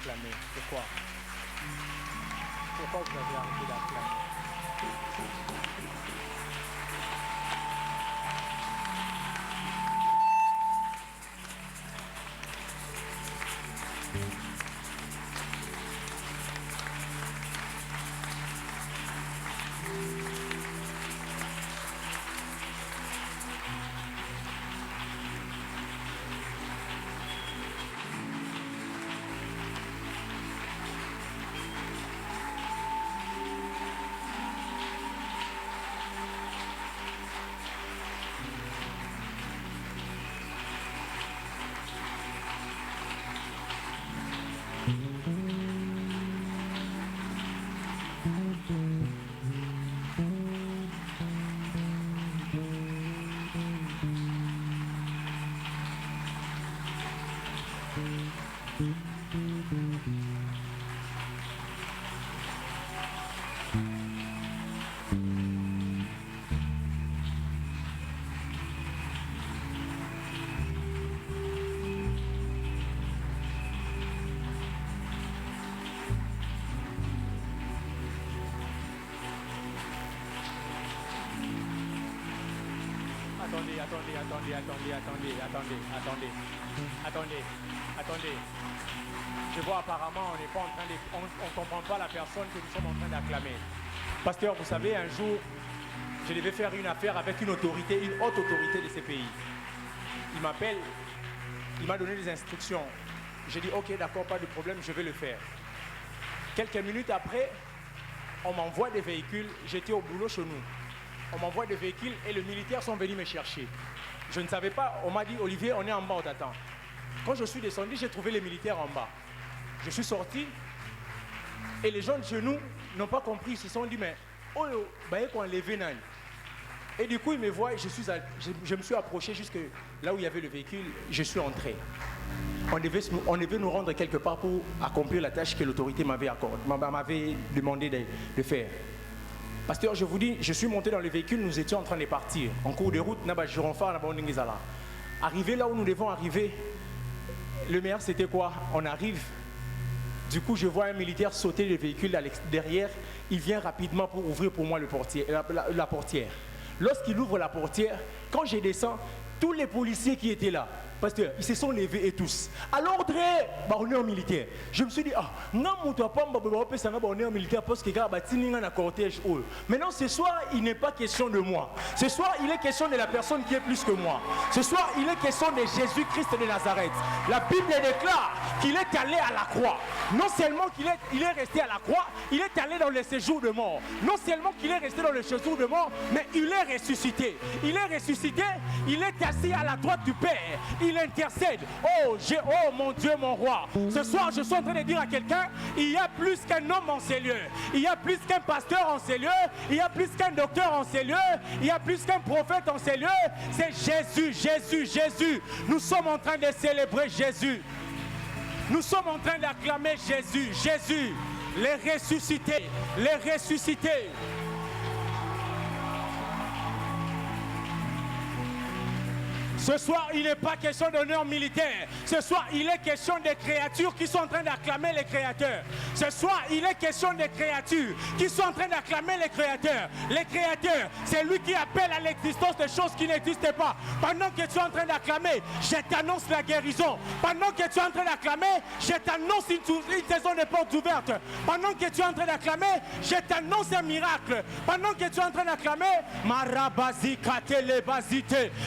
d'acclamer? C'est quoi? Pourquoi vous avez arrêté d'acclamer? Attendez. Je vois apparemment, on n'est pas en train de... On ne comprend pas la personne que nous sommes en train d'acclamer. Pasteur, vous savez, un jour, je devais faire une affaire avec une autorité, une haute autorité de ces pays. Il m'appelle, il m'a donné des instructions. J'ai dit, ok, d'accord, pas de problème, je vais le faire. Quelques minutes après, on m'envoie des véhicules. J'étais au boulot chez nous. On m'envoie des véhicules et les militaires sont venus me chercher. Je ne savais pas, on m'a dit, Olivier, on est en bas, on t'attend. Quand je suis descendu, j'ai trouvé les militaires en bas. Je suis sorti et les gens de chez nous n'ont pas compris. Ils se sont dit, mais oh, bah, qu'on levé nan. Et du coup, ils me voient et je me suis approché jusque là où il y avait le véhicule. Je suis entré. On devait nous rendre quelque part pour accomplir la tâche que l'autorité m'avait demandé de faire. Pasteur, je vous dis, je suis monté dans le véhicule, nous étions en train de partir. En cours de route, arrivé là où nous devons arriver, le meilleur c'était quoi? On arrive, du coup je vois un militaire sauter le véhicule derrière, il vient rapidement pour ouvrir pour moi la portière. Lorsqu'il ouvre la portière, quand je descends, tous les policiers qui étaient là, pasteur, ils se sont levés et tous. À l'ordre, on est en militaire. Je me suis dit, non, on est en militaire parce que un cortège. Maintenant, ce soir, il n'est pas question de moi. Ce soir, il est question de la personne qui est plus que moi. Ce soir, il est question de Jésus-Christ de Nazareth. La Bible déclare qu'il est allé à la croix. Non seulement qu'il est resté à la croix, il est allé dans le séjour de mort. Non seulement qu'il est resté dans le séjour de mort, mais il est ressuscité. Il est ressuscité, il est assis à la droite du Père. Il intercède. Oh mon Dieu, mon roi. Ce soir, je suis en train de dire à quelqu'un, il y a plus qu'un homme en ces lieux. Il y a plus qu'un pasteur en ces lieux. Il y a plus qu'un docteur en ces lieux. Il y a plus qu'un prophète en ces lieux. C'est Jésus, Jésus, Jésus. Nous sommes en train de célébrer Jésus. Nous sommes en train d'acclamer Jésus, Jésus. Les ressuscités, les ressuscités. Ce soir, il n'est pas question d'honneur militaire. Ce soir, il est question des créatures qui sont en train d'acclamer les créateurs. Ce soir, il est question des créatures qui sont en train d'acclamer les créateurs. Les créateurs, c'est lui qui appelle à l'existence des choses qui n'existent pas. Pendant que tu es en train d'acclamer, je t'annonce la guérison. Pendant que tu es en train d'acclamer, je t'annonce une saison de portes ouvertes. Pendant que tu es en train d'acclamer, je t'annonce un miracle. Pendant que tu es en train d'acclamer,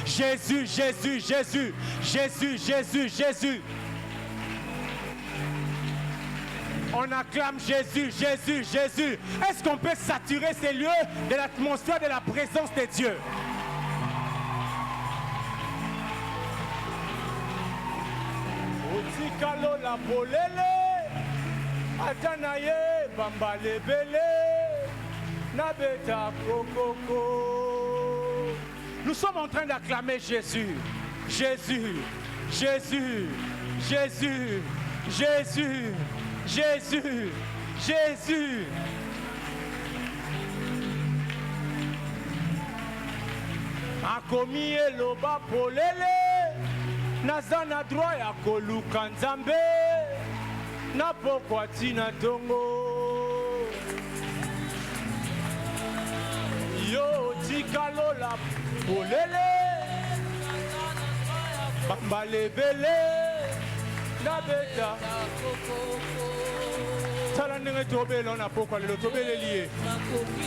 Jésus, Jésus, Jésus, Jésus, Jésus, Jésus. On acclame Jésus, Jésus, Jésus. Est-ce qu'on peut saturer ces lieux de l'atmosphère de la présence de Dieu? Otikalo la bolele, atanaye bambalebele, nabeta kokoko. Nous sommes en train d'acclamer Jésus, Jésus, Jésus, Jésus, Jésus, Jésus, Jésus. Akomi eloba polele, nazana droit ya koluka nzambe. na pokwa tina tongo yo tikalola polele balebele na beta tala ndenge tobela na pokwa lelo tobele liye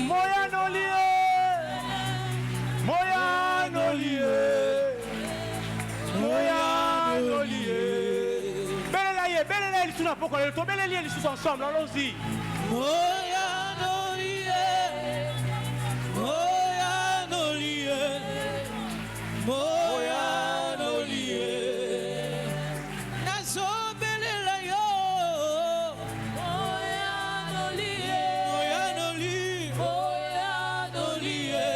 moya no liye moya no liye moya no liye belela lisu na pokwa lelo tobele liye lisu ensemble allons-y moya no liye moya no liye moya no liye nazobelela yo moya no liye moya no liye moya no liye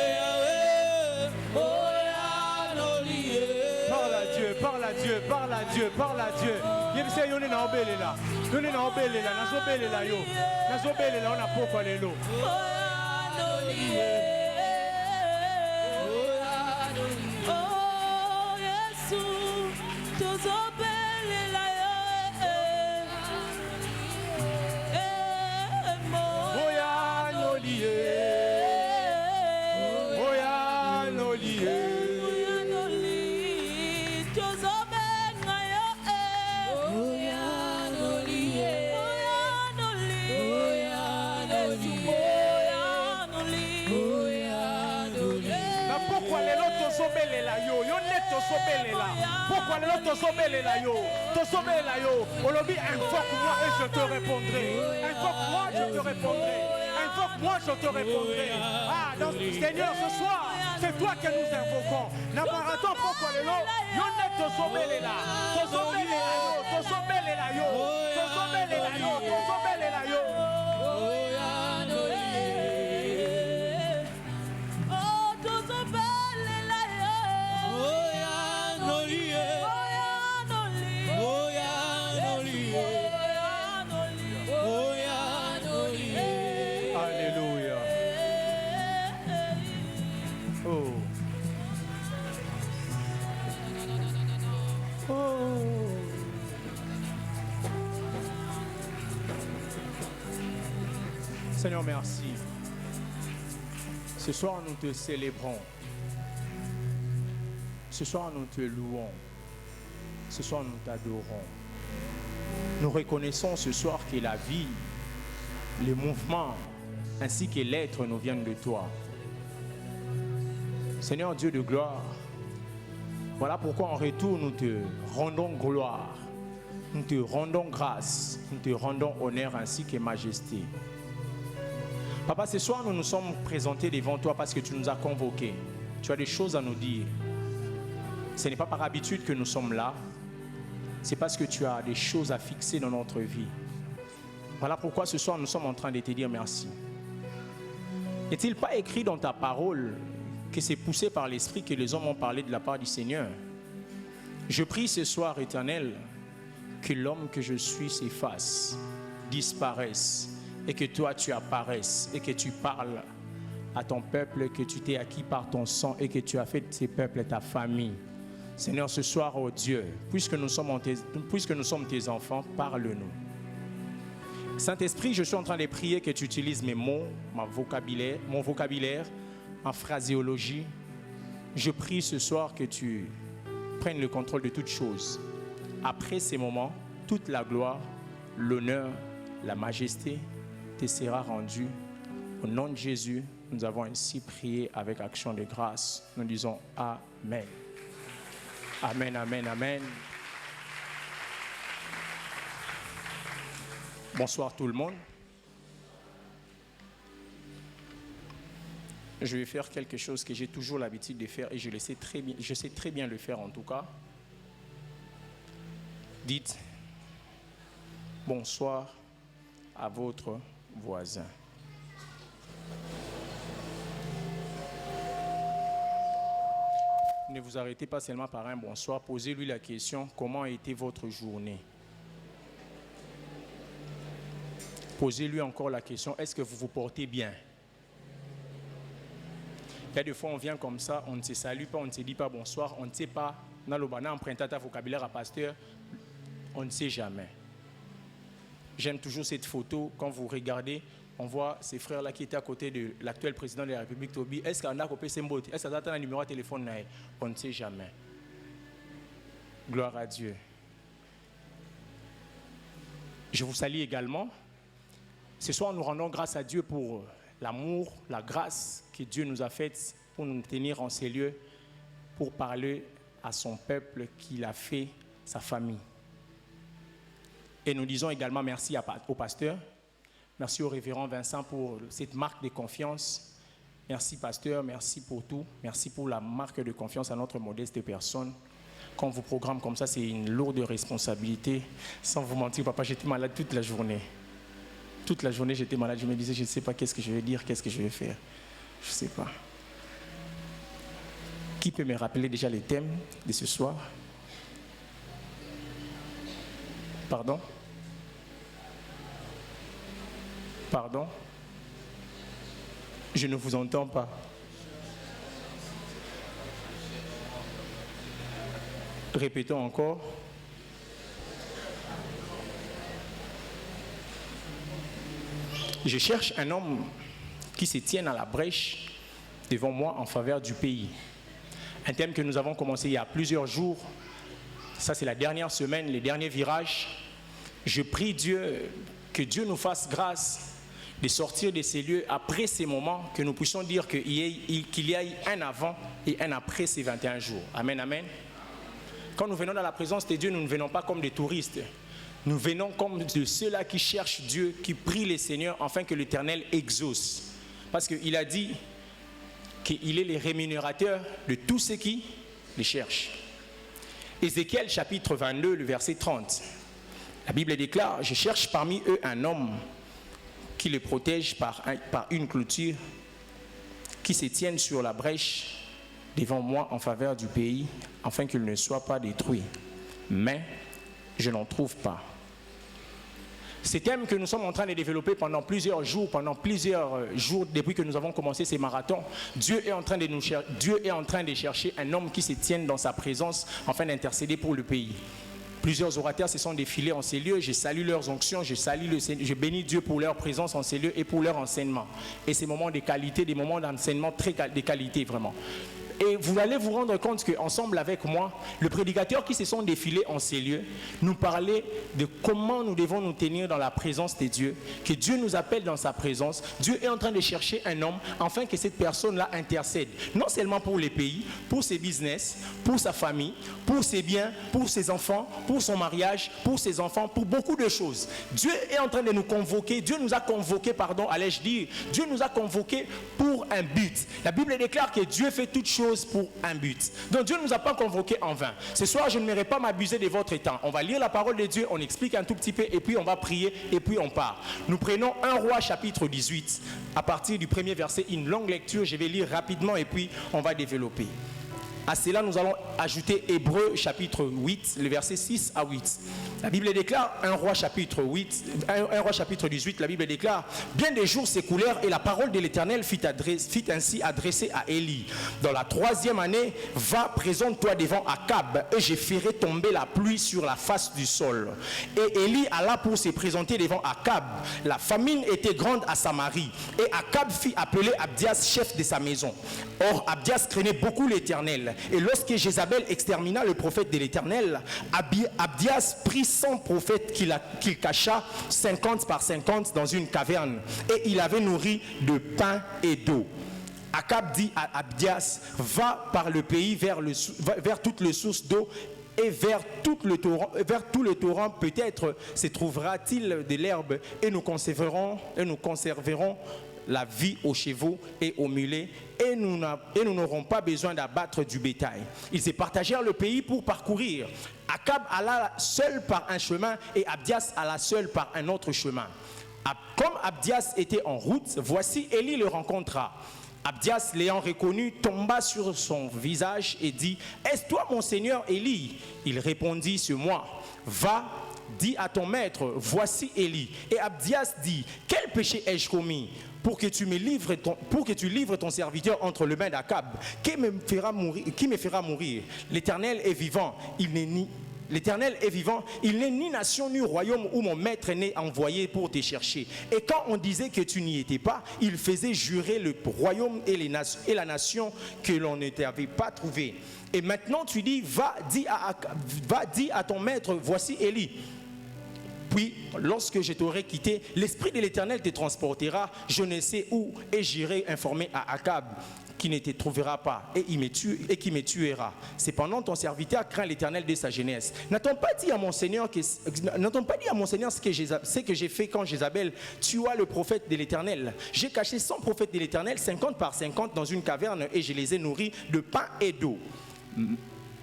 moya no liye. Parle à Dieu, parle à Dieu, parle à Dieu, parle à Dieu. Yebise yone na obelela. Yone na obelela, nazobelela yo. Nazobelela ona pokwa lelo. Moya no liye. Oh Yesu, tozobelela yo. Moya no liye. Moya no liye. Tosobelela yo, yo ne tosobelela. Pourquoi le lot tosobelela yo? Tosobelela yo. Olobi, invoque-moi et je te répondrai. Invoque-moi, je te répondrai. Invoque-moi, je te répondrai. Ah, donc, Seigneur, ce soir, c'est toi que nous invoquons. N'apparaît-on pourquoi le lot? Yo ne tosobelela. Tosobelela yo, tosobelela yo. Tosobelela yo, tosobelela yo. Seigneur, merci. Ce soir, nous te célébrons. Ce soir, nous te louons. Ce soir, nous t'adorons. Nous reconnaissons ce soir que la vie, les mouvements, ainsi que l'être nous viennent de toi. Seigneur Dieu de gloire, voilà pourquoi en retour, nous te rendons gloire. Nous te rendons grâce. Nous te rendons honneur ainsi que majesté. Papa, ce soir, nous nous sommes présentés devant toi parce que tu nous as convoqués. Tu as des choses à nous dire. Ce n'est pas par habitude que nous sommes là. C'est parce que tu as des choses à fixer dans notre vie. Voilà pourquoi ce soir, nous sommes en train de te dire merci. N'est-il pas écrit dans ta parole que c'est poussé par l'Esprit que les hommes ont parlé de la part du Seigneur? Je prie ce soir, Éternel, que l'homme que je suis s'efface, disparaisse, et que toi tu apparaisses et que tu parles à ton peuple que tu t'es acquis par ton sang et que tu as fait de ces peuples ta famille. Seigneur, ce soir, oh Dieu, puisque nous sommes tes enfants, parle-nous. Saint-Esprit, je suis en train de prier que tu utilises mes mots, mon vocabulaire, en phraséologie. Je prie ce soir que tu prennes le contrôle de toutes choses. Après ces moments, toute la gloire, l'honneur, la majesté te sera rendue. Au nom de Jésus, nous avons ainsi prié avec action de grâce. Nous disons Amen. Amen, amen, amen. Bonsoir tout le monde. Je vais faire quelque chose que j'ai toujours l'habitude de faire et je sais très bien le faire en tout cas. Dites bonsoir à votre voisin. Ne vous arrêtez pas seulement par un bonsoir, posez-lui la question, comment a été votre journée? Posez-lui encore la question, est-ce que vous vous portez bien? Il y a des fois, on vient comme ça, on ne se salue pas, on ne se dit pas bonsoir, on ne sait pas, dans le banal, emprunté ta vocabulaire à pasteur, on ne sait jamais. J'aime toujours cette photo. Quand vous regardez, on voit ces frères-là qui étaient à côté de l'actuel président de la République, Toby. Est-ce qu'on a copié ses mots? Est-ce qu'on a un numéro de téléphone? On ne sait jamais. Gloire à Dieu. Je vous salue également. Ce soir, nous rendons grâce à Dieu pour l'amour, la grâce que Dieu nous a faite pour nous tenir en ces lieux, pour parler à son peuple qu'il a fait sa famille. Et nous disons également merci au pasteur, merci au révérend Vincent pour cette marque de confiance. Merci pasteur, merci pour tout, merci pour la marque de confiance à notre modeste personne. Quand on vous programme comme ça, c'est une lourde responsabilité. Sans vous mentir, papa, j'étais malade toute la journée. Toute la journée, j'étais malade. Je me disais, je ne sais pas qu'est-ce que je vais dire, qu'est-ce que je vais faire. Je ne sais pas. Qui peut me rappeler déjà les thèmes de ce soir? Pardon? Pardon? Je ne vous entends pas. Répétons encore. Je cherche un homme qui se tienne à la brèche devant moi en faveur du pays. Un thème que nous avons commencé il y a plusieurs jours. Ça, c'est la dernière semaine, les derniers virages. Je prie Dieu, que Dieu nous fasse grâce de sortir de ces lieux après ces moments, que nous puissions dire qu'il y a un avant et un après ces 21 jours. Amen, amen. Quand nous venons dans la présence de Dieu, nous ne venons pas comme des touristes. Nous venons comme de ceux-là qui cherchent Dieu, qui prient le Seigneur afin que l'Éternel exauce. Parce qu'il a dit qu'il est le rémunérateur de tous ceux qui les cherchent. Ézéchiel chapitre 22, le verset 30. La Bible déclare, je cherche parmi eux un homme qui les protège par une clôture, qui se tienne sur la brèche devant moi en faveur du pays, afin qu'il ne soit pas détruit. Mais je n'en trouve pas. Ces thèmes que nous sommes en train de développer pendant plusieurs jours depuis que nous avons commencé ces marathons, Dieu est en train de chercher un homme qui se tienne dans sa présence afin d'intercéder pour le pays. Plusieurs orateurs se sont défilés en ces lieux. Je salue leurs onctions, je bénis Dieu pour leur présence en ces lieux et pour leur enseignement. Et ces moments de qualité, des moments d'enseignement de qualité vraiment. Et vous allez vous rendre compte qu'ensemble avec moi, le prédicateur qui se sont défilés en ces lieux nous parlait de comment nous devons nous tenir dans la présence de Dieu, que Dieu nous appelle dans sa présence. Dieu est en train de chercher un homme afin que cette personne-là intercède, non seulement pour les pays, pour ses business, pour sa famille, pour ses biens, pour ses enfants, pour son mariage, pour ses enfants, pour beaucoup de choses. Dieu est en train de nous convoquer, Dieu nous a convoqués, allais-je dire, Dieu nous a convoqués pour un but. La Bible déclare que Dieu fait toutes choses pour un but. Donc Dieu ne nous a pas convoqués en vain. Ce soir, je n'aimerais pas m'abuser de votre temps. On va lire la parole de Dieu, on explique un tout petit peu et puis on va prier et puis on part. Nous prenons 1 Roi chapitre 18 à partir du premier verset, une longue lecture. Je vais lire rapidement et puis on va développer. À cela, nous allons ajouter Hébreux chapitre 8, le verset 6 à 8. La Bible déclare, 1 Roi chapitre 18, la Bible déclare, bien des jours s'écoulèrent et la parole de l'Éternel fut ainsi adressée à Élie. Dans la 3e année, va, présente-toi devant Akab et je ferai tomber la pluie sur la face du sol. Et Élie alla pour se présenter devant Akab. La famine était grande à Samarie et Akab fit appeler Abdias, chef de sa maison. Or, Abdias craignait beaucoup l'Éternel. Et lorsque Jézabel extermina le prophète de l'Éternel, Abdias prit 100 prophètes qu'il cacha 50 par 50 dans une caverne. Et il avait nourri de pain et d'eau. Akab dit à Abdias, va par le pays vers toutes les sources d'eau et vers tout le torrent, peut-être se trouvera-t-il de l'herbe et nous conserverons la vie aux chevaux et aux mulets, et nous n'aurons pas besoin d'abattre du bétail. Ils se partagèrent le pays pour parcourir. Akab alla seul par un chemin et Abdias alla seul par un autre chemin. Comme Abdias était en route, voici Élie le rencontra. Abdias, l'ayant reconnu, tomba sur son visage et dit, « Est-ce toi mon seigneur Élie ?» Il répondit, « C'est moi. Va, dis à ton maître, voici Élie. » Et Abdias dit, « Quel péché ai-je commis pour que tu livres ton serviteur entre les mains d'Akab, qui me fera mourir? L'Éternel est vivant, il n'est l'Éternel est vivant, il n'est ni nation ni royaume où mon maître n'est envoyé pour te chercher. Et quand on disait que tu n'y étais pas, il faisait jurer le royaume et la nation que l'on ne t'avait pas trouvé. Et maintenant tu dis, va dis à ton maître, voici Élie. Puis, lorsque je t'aurai quitté, l'Esprit de l'Éternel te transportera, je ne sais où, et j'irai informer à Akab, qui ne te trouvera pas, et qui me tuera. Cependant, ton serviteur craint l'Éternel de sa jeunesse. N'a-t-on pas dit à mon Seigneur ce que j'ai fait quand Jézabel tua le prophète de l'Éternel? J'ai caché 100 prophètes de l'Éternel, 50 par 50, dans une caverne, et je les ai nourris de pain et d'eau.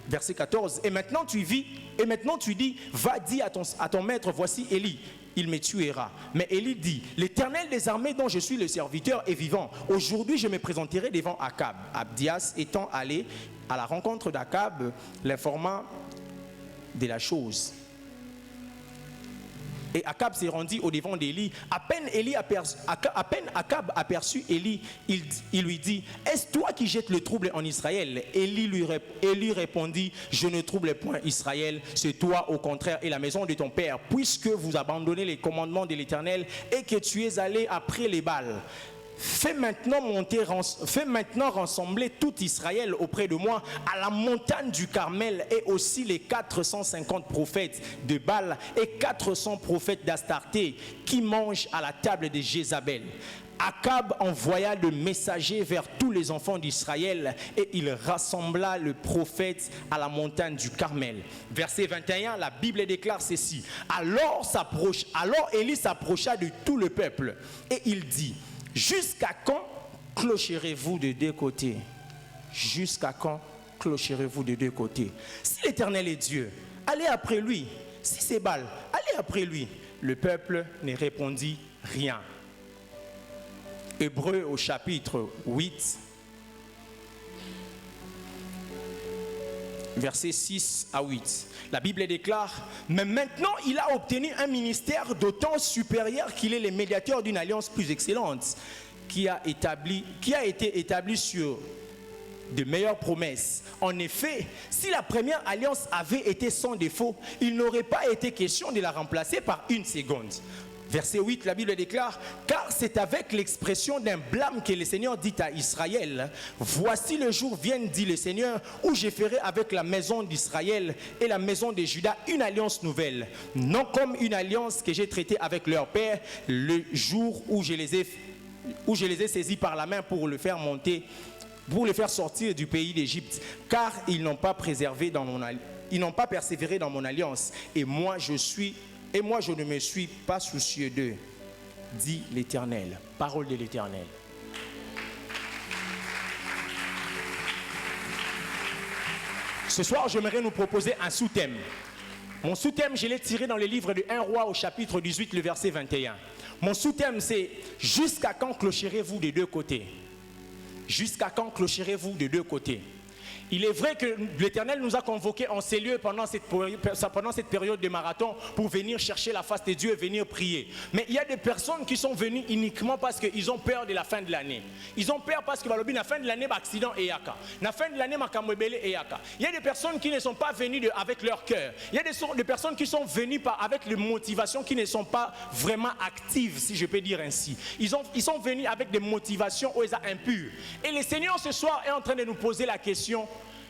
Verset 14, et maintenant tu dis, va dire à ton maître, voici Élie, il me tuera. Mais Élie dit, l'Éternel des armées dont je suis le serviteur est vivant. Aujourd'hui je me présenterai devant Akab. Abdias étant allé à la rencontre d'Akab, l'informant de la chose. Et Akab s'est rendu au devant d'Élie. À peine Akab aperçut Élie, il lui dit, est-ce toi qui jettes le trouble en Israël? Élie lui répondit, je ne trouble point Israël, c'est toi au contraire et la maison de ton père, puisque vous abandonnez les commandements de l'Éternel et que tu es allé après les Baals. Fais maintenant rassembler tout Israël auprès de moi à la montagne du Carmel, et aussi les 450 prophètes de Baal et 400 prophètes d'Astarté qui mangent à la table de Jézabel. Akab envoya le messager vers tous les enfants d'Israël, et il rassembla le prophète à la montagne du Carmel. Verset 21, la Bible déclare ceci. Alors Élie s'approcha de tout le peuple et il dit, jusqu'à quand clocherez-vous de deux côtés? Jusqu'à quand clocherez-vous de deux côtés? Si l'Éternel est Dieu, allez après lui. Si c'est Baal, allez après lui. Le peuple ne répondit rien. Hébreux au chapitre 8, versets 6 à 8. La Bible déclare, mais maintenant il a obtenu un ministère d'autant supérieur qu'il est le médiateur d'une alliance plus excellente, qui a été établie sur de meilleures promesses. En effet, si la première alliance avait été sans défaut, il n'aurait pas été question de la remplacer par une seconde. Verset 8, la Bible déclare, car c'est avec l'expression d'un blâme que le Seigneur dit à Israël, voici le jour vient, dit le Seigneur, où je ferai avec la maison d'Israël et la maison de Juda une alliance nouvelle, non comme une alliance que j'ai traitée avec leur père le jour où je les ai saisis par la main pour le faire sortir du pays d'Égypte, car ils n'ont pas persévéré dans mon alliance, et moi je ne me suis pas soucieux d'eux, dit l'Éternel. Parole de l'Éternel. Ce soir, j'aimerais nous proposer un sous-thème. Mon sous-thème, je l'ai tiré dans le livre de 1 Roi au chapitre 18, le verset 21. Mon sous-thème, c'est « Jusqu'à quand clocherez-vous des deux côtés ?» Jusqu'à quand clocherez-vous des deux côtés? Il est vrai que l'Éternel nous a convoqués en ces lieux pendant cette période de marathon pour venir chercher la face de Dieu et venir prier. Mais il y a des personnes qui sont venues uniquement parce qu'ils ont peur de la fin de l'année. Ils ont peur parce que la fin de l'année, l'accident est yaka. La fin de l'année, est yaka. Il y a des personnes qui ne sont pas venues avec leur cœur. Il y a des personnes qui sont venues avec des motivations qui ne sont pas vraiment actives, si je peux dire ainsi. Ils sont venus avec des motivations impures. Et le Seigneur ce soir est en train de nous poser la question,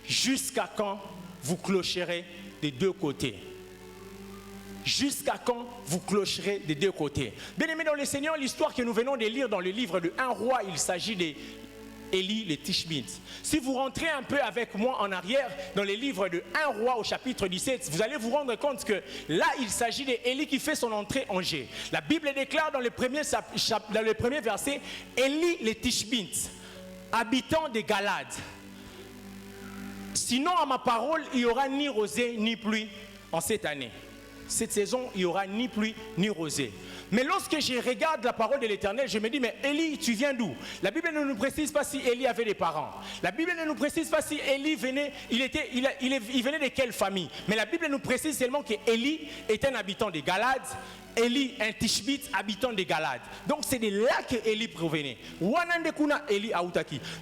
jusqu'à quand vous clocherez des deux côtés? Jusqu'à quand vous clocherez des deux côtés? Bien aimé dans le Seigneur, l'histoire que nous venons de lire dans le livre de 1 Roi, il s'agit d'Élie le Tishbite. Si vous rentrez un peu avec moi en arrière dans le livre de 1 Roi au chapitre 17, vous allez vous rendre compte que là il s'agit d'Élie qui fait son entrée en jeu. La Bible déclare dans le premier verset, Élie le Tishbite, habitant de Galade. Sinon, à ma parole, il n'y aura ni rosée ni pluie en cette année. Cette saison, il n'y aura ni pluie ni rosée. Mais lorsque je regarde la parole de l'Éternel, je me dis, mais Élie, tu viens d'où? La Bible ne nous précise pas si Élie avait des parents. La Bible ne nous précise pas si Élie venait, il venait de quelle famille. Mais la Bible nous précise seulement qu'Élie est un habitant de Galade Élie, un Tishbite habitant des Galades. Donc c'est de là que Élie provenait.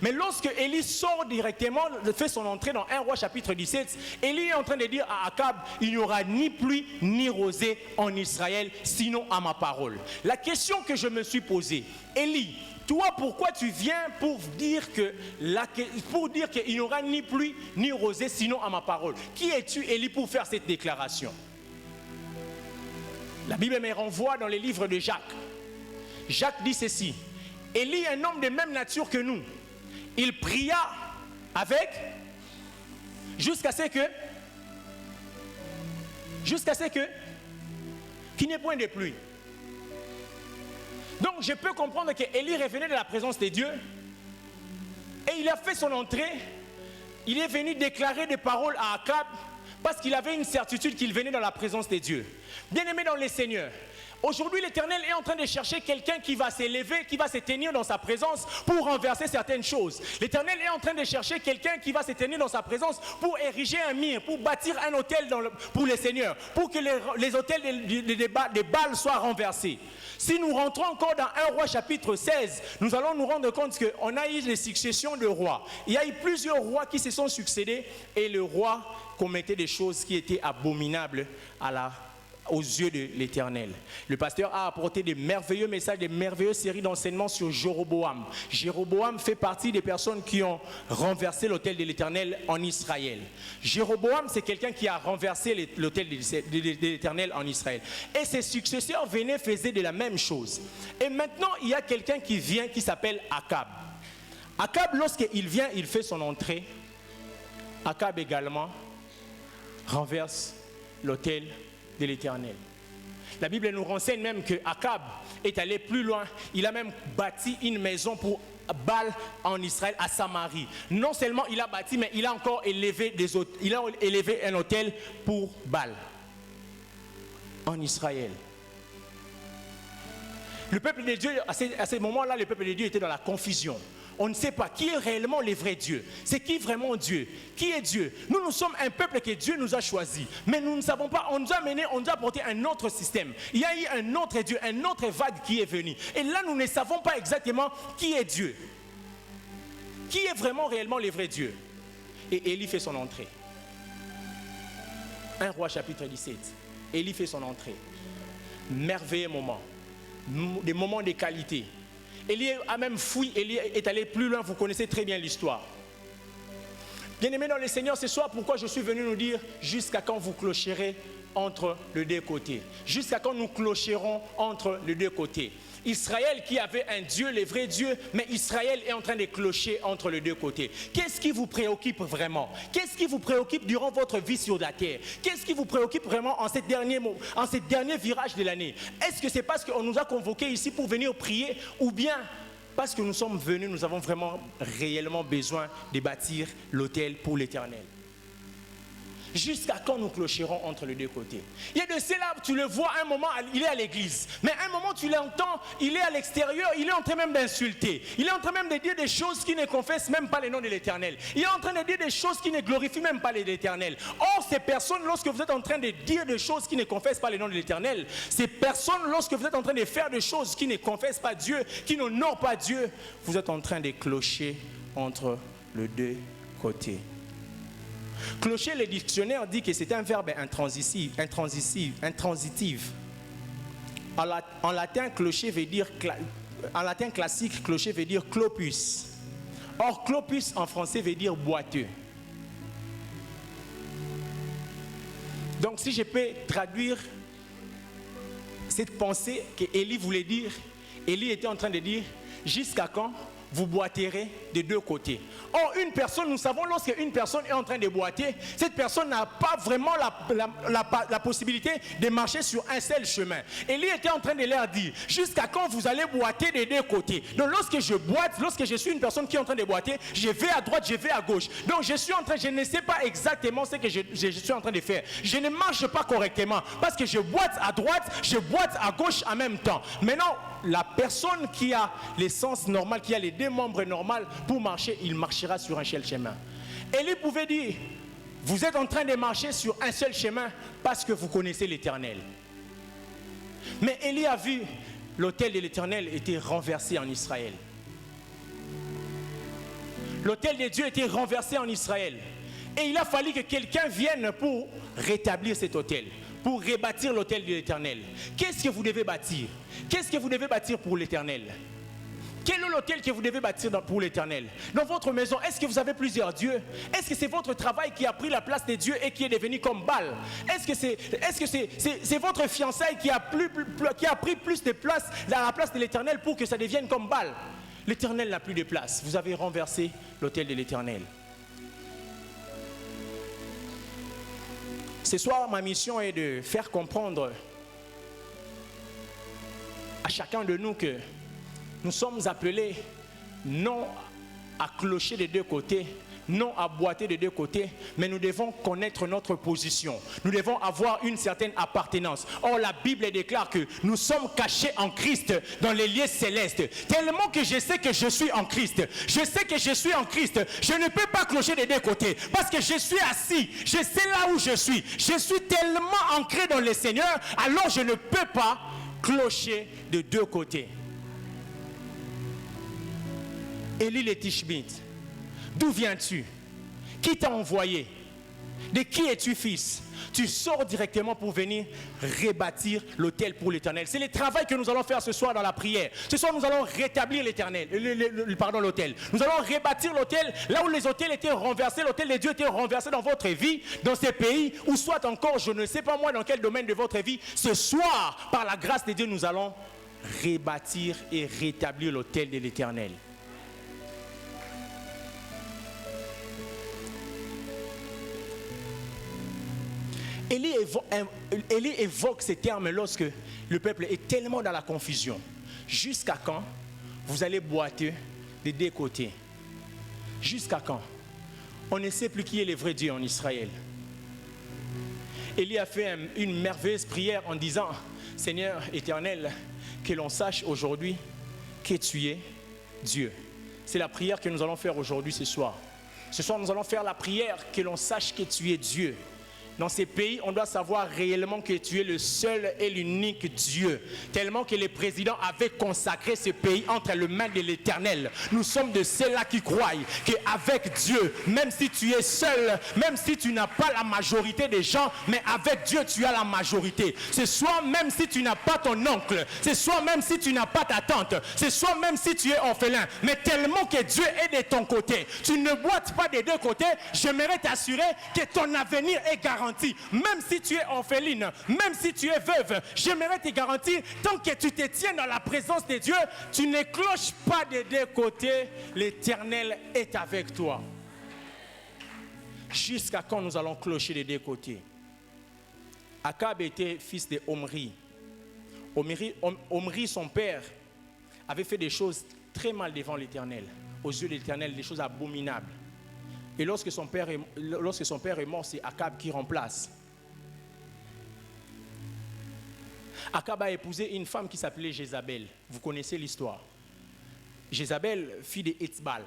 Mais lorsque Élie sort directement, fait son entrée dans 1 Roi chapitre 17, Élie est en train de dire à Akab, il n'y aura ni pluie ni rosée en Israël, sinon à ma parole. La question que je me suis posée, Élie, toi, pourquoi tu viens pour dire qu'il n'y aura ni pluie ni rosée, sinon à ma parole? Qui es-tu, Élie, pour faire cette déclaration? La Bible me renvoie dans les livres de Jacques. Jacques dit ceci. Élie, un homme de même nature que nous, il pria avec jusqu'à ce que qu'il n'y ait point de pluie. Donc je peux comprendre que Élie revenait de la présence de Dieu et il a fait son entrée. Il est venu déclarer des paroles à Akab parce qu'il avait une certitude qu'il venait dans la présence de Dieu. Bien-aimé dans les Seigneurs, aujourd'hui l'Éternel est en train de chercher quelqu'un qui va s'élever, qui va se tenir dans sa présence pour renverser certaines choses. L'Éternel est en train de chercher quelqu'un qui va se tenir dans sa présence pour ériger un mur, pour bâtir un autel pour les Seigneurs, pour que les autels des Baals soient renversés. Si nous rentrons encore dans 1 Roi chapitre 16, nous allons nous rendre compte qu'on a eu des successions de rois. Il y a eu plusieurs rois qui se sont succédés et le roi commettait des choses qui étaient abominables aux yeux de l'Éternel. Le pasteur a apporté des merveilleux messages, des merveilleuses séries d'enseignements sur Jéroboam. Jéroboam fait partie des personnes qui ont renversé l'autel de l'Éternel en Israël. Jéroboam, c'est quelqu'un qui a renversé l'autel de l'Éternel en Israël. Et ses successeurs venaient, faisaient de la même chose. Et maintenant, il y a quelqu'un qui vient qui s'appelle Akab. Akab, lorsqu'il vient, il fait son entrée. Akab également renverse l'autel de l'Éternel. La Bible nous renseigne même que Akab est allé plus loin. Il a même bâti une maison pour Baal en Israël, à Samarie. Non seulement il a bâti, mais il a encore élevé un autel pour Baal en Israël. Le peuple de Dieu, à ce moment-là, le peuple de Dieu était dans la confusion. On ne sait pas qui est réellement le vrai Dieu. C'est qui vraiment Dieu? Qui est Dieu? Nous sommes un peuple que Dieu nous a choisi. Mais nous ne savons pas, on nous a mené, on nous a apporté un autre système. Il y a eu un autre Dieu, un autre vague qui est venu. Et là, nous ne savons pas exactement qui est Dieu. Qui est vraiment réellement le vrai Dieu? Et Élie fait son entrée. 1 Roi chapitre 17. Élie fait son entrée. Merveilleux moment. Des moments de qualité. Élie a même fui, Élie est allé plus loin, vous connaissez très bien l'histoire. Bien-aimés dans le Seigneur, ce soir, pourquoi je suis venu nous dire jusqu'à quand vous clocherez entre les deux côtés. Jusqu'à quand nous clocherons entre les deux côtés. Israël qui avait un Dieu, le vrai Dieu, mais Israël est en train de clocher entre les deux côtés. Qu'est-ce qui vous préoccupe vraiment? Qu'est-ce qui vous préoccupe durant votre vie sur la terre? Qu'est-ce qui vous préoccupe vraiment en ces derniers virages de l'année? Est-ce que c'est parce qu'on nous a convoqués ici pour venir prier, ou bien parce que nous sommes venus, nous avons vraiment réellement besoin de bâtir l'autel pour l'Éternel? Jusqu'à quand nous clocherons entre les deux côtés? Il y a de cela, tu le vois, un moment, il est à l'église. Mais un moment, tu l'entends, il est à l'extérieur, il est en train même d'insulter. Il est en train même de dire des choses qui ne confessent même pas le nom de l'Éternel. Il est en train de dire des choses qui ne glorifient même pas l'Éternel. Or, ces personnes, lorsque vous êtes en train de dire des choses qui ne confessent pas le nom de l'Éternel, ces personnes, lorsque vous êtes en train de faire des choses qui ne confessent pas Dieu, qui n'honorent pas Dieu, vous êtes en train de clocher entre les deux côtés. Clocher, le dictionnaire dit que c'est un verbe intransitif. En latin, clocher veut dire, en latin classique, clocher veut dire clopus. Or, clopus en français veut dire boiteux. Donc, si je peux traduire cette pensée que Élie voulait dire, Élie était en train de dire, jusqu'à quand vous boiterez des deux côtés. Or, une personne, nous savons, lorsque une personne est en train de boiter, cette personne n'a pas vraiment la possibilité de marcher sur un seul chemin. Élie était en train de leur dire, jusqu'à quand vous allez boiter des deux côtés. Donc, lorsque je boite, lorsque je suis une personne qui est en train de boiter, je vais à droite, je vais à gauche. Donc, je ne sais pas exactement ce que je suis en train de faire. Je ne marche pas correctement parce que je boite à droite, je boite à gauche en même temps. Maintenant, la personne qui a l'essence normale, qui a les deux membres normaux pour marcher, il marchera sur un seul chemin. Élie pouvait dire, vous êtes en train de marcher sur un seul chemin parce que vous connaissez l'Éternel. Mais Élie a vu l'autel de l'Éternel était renversé en Israël. L'autel de Dieu était renversé en Israël. Et il a fallu que quelqu'un vienne pour rétablir cet autel, pour rebâtir l'autel de l'Éternel. Qu'est-ce que vous devez bâtir? Qu'est-ce que vous devez bâtir pour l'Éternel? Quel est l'autel que vous devez bâtir pour l'Éternel? Dans votre maison, est-ce que vous avez plusieurs dieux? Est-ce que c'est votre travail qui a pris la place des dieux et qui est devenu comme Baal? Est-ce que c'est votre fiançaille qui a pris plus de place dans la place de l'Éternel pour que ça devienne comme Baal? L'Éternel n'a plus de place. Vous avez renversé l'autel de l'Éternel. Ce soir, ma mission est de faire comprendre à chacun de nous que nous sommes appelés non à clocher des deux côtés, non à boiter des deux côtés, mais nous devons connaître notre position. Nous devons avoir une certaine appartenance. Or, la Bible déclare que nous sommes cachés en Christ dans les lieux célestes. Tellement que je sais que je suis en Christ. Je sais que je suis en Christ. Je ne peux pas clocher des deux côtés parce que je suis assis. Je sais là où je suis. Je suis tellement ancré dans le Seigneur, alors je ne peux pas clocher de deux côtés. Élie le Tishbite, d'où viens-tu? Qui t'a envoyé? De qui es-tu fils? Tu sors directement pour venir rebâtir l'autel pour l'Éternel. C'est le travail que nous allons faire ce soir dans la prière. Ce soir, nous allons rétablir l'autel. Nous allons rebâtir l'autel là où les autels étaient renversés. L'autel de Dieu était renversé dans votre vie, dans ces pays, ou soit encore, je ne sais pas moi dans quel domaine de votre vie. Ce soir, par la grâce de Dieu, nous allons rebâtir et rétablir l'autel de l'Éternel. Élie évoque ces termes lorsque le peuple est tellement dans la confusion. Jusqu'à quand vous allez boiter des deux côtés? Jusqu'à quand? On ne sait plus qui est le vrai Dieu en Israël. Élie a fait une merveilleuse prière en disant: Seigneur éternel, que l'on sache aujourd'hui que tu es Dieu. C'est la prière que nous allons faire aujourd'hui, ce soir. Ce soir, nous allons faire la prière que l'on sache que tu es Dieu. Dans ces pays, on doit savoir réellement que tu es le seul et l'unique Dieu. Tellement que les présidents avaient consacré ce pays entre les mains de l'Éternel. Nous sommes de ceux-là qui croient qu'avec Dieu, même si tu es seul, même si tu n'as pas la majorité des gens, mais avec Dieu, tu as la majorité. Ce soir, même si tu n'as pas ton oncle, ce soir, même si tu n'as pas ta tante, ce soir, même si tu es orphelin, mais tellement que Dieu est de ton côté, tu ne boites pas des deux côtés, j'aimerais t'assurer que ton avenir est garanti. Même si tu es orpheline, même si tu es veuve, j'aimerais te garantir, tant que tu te tiens dans la présence de Dieu, tu ne cloches pas des deux côtés, l'Éternel est avec toi. Jusqu'à quand nous allons clocher des deux côtés? Akab était fils de Omri. Omri, son père, avait fait des choses très mal devant l'Éternel, aux yeux de l'Éternel, des choses abominables. Et lorsque son père est mort, c'est Akab qui remplace. Akab a épousé une femme qui s'appelait Jézabel. Vous connaissez l'histoire. Jézabel, fille de Etzbal.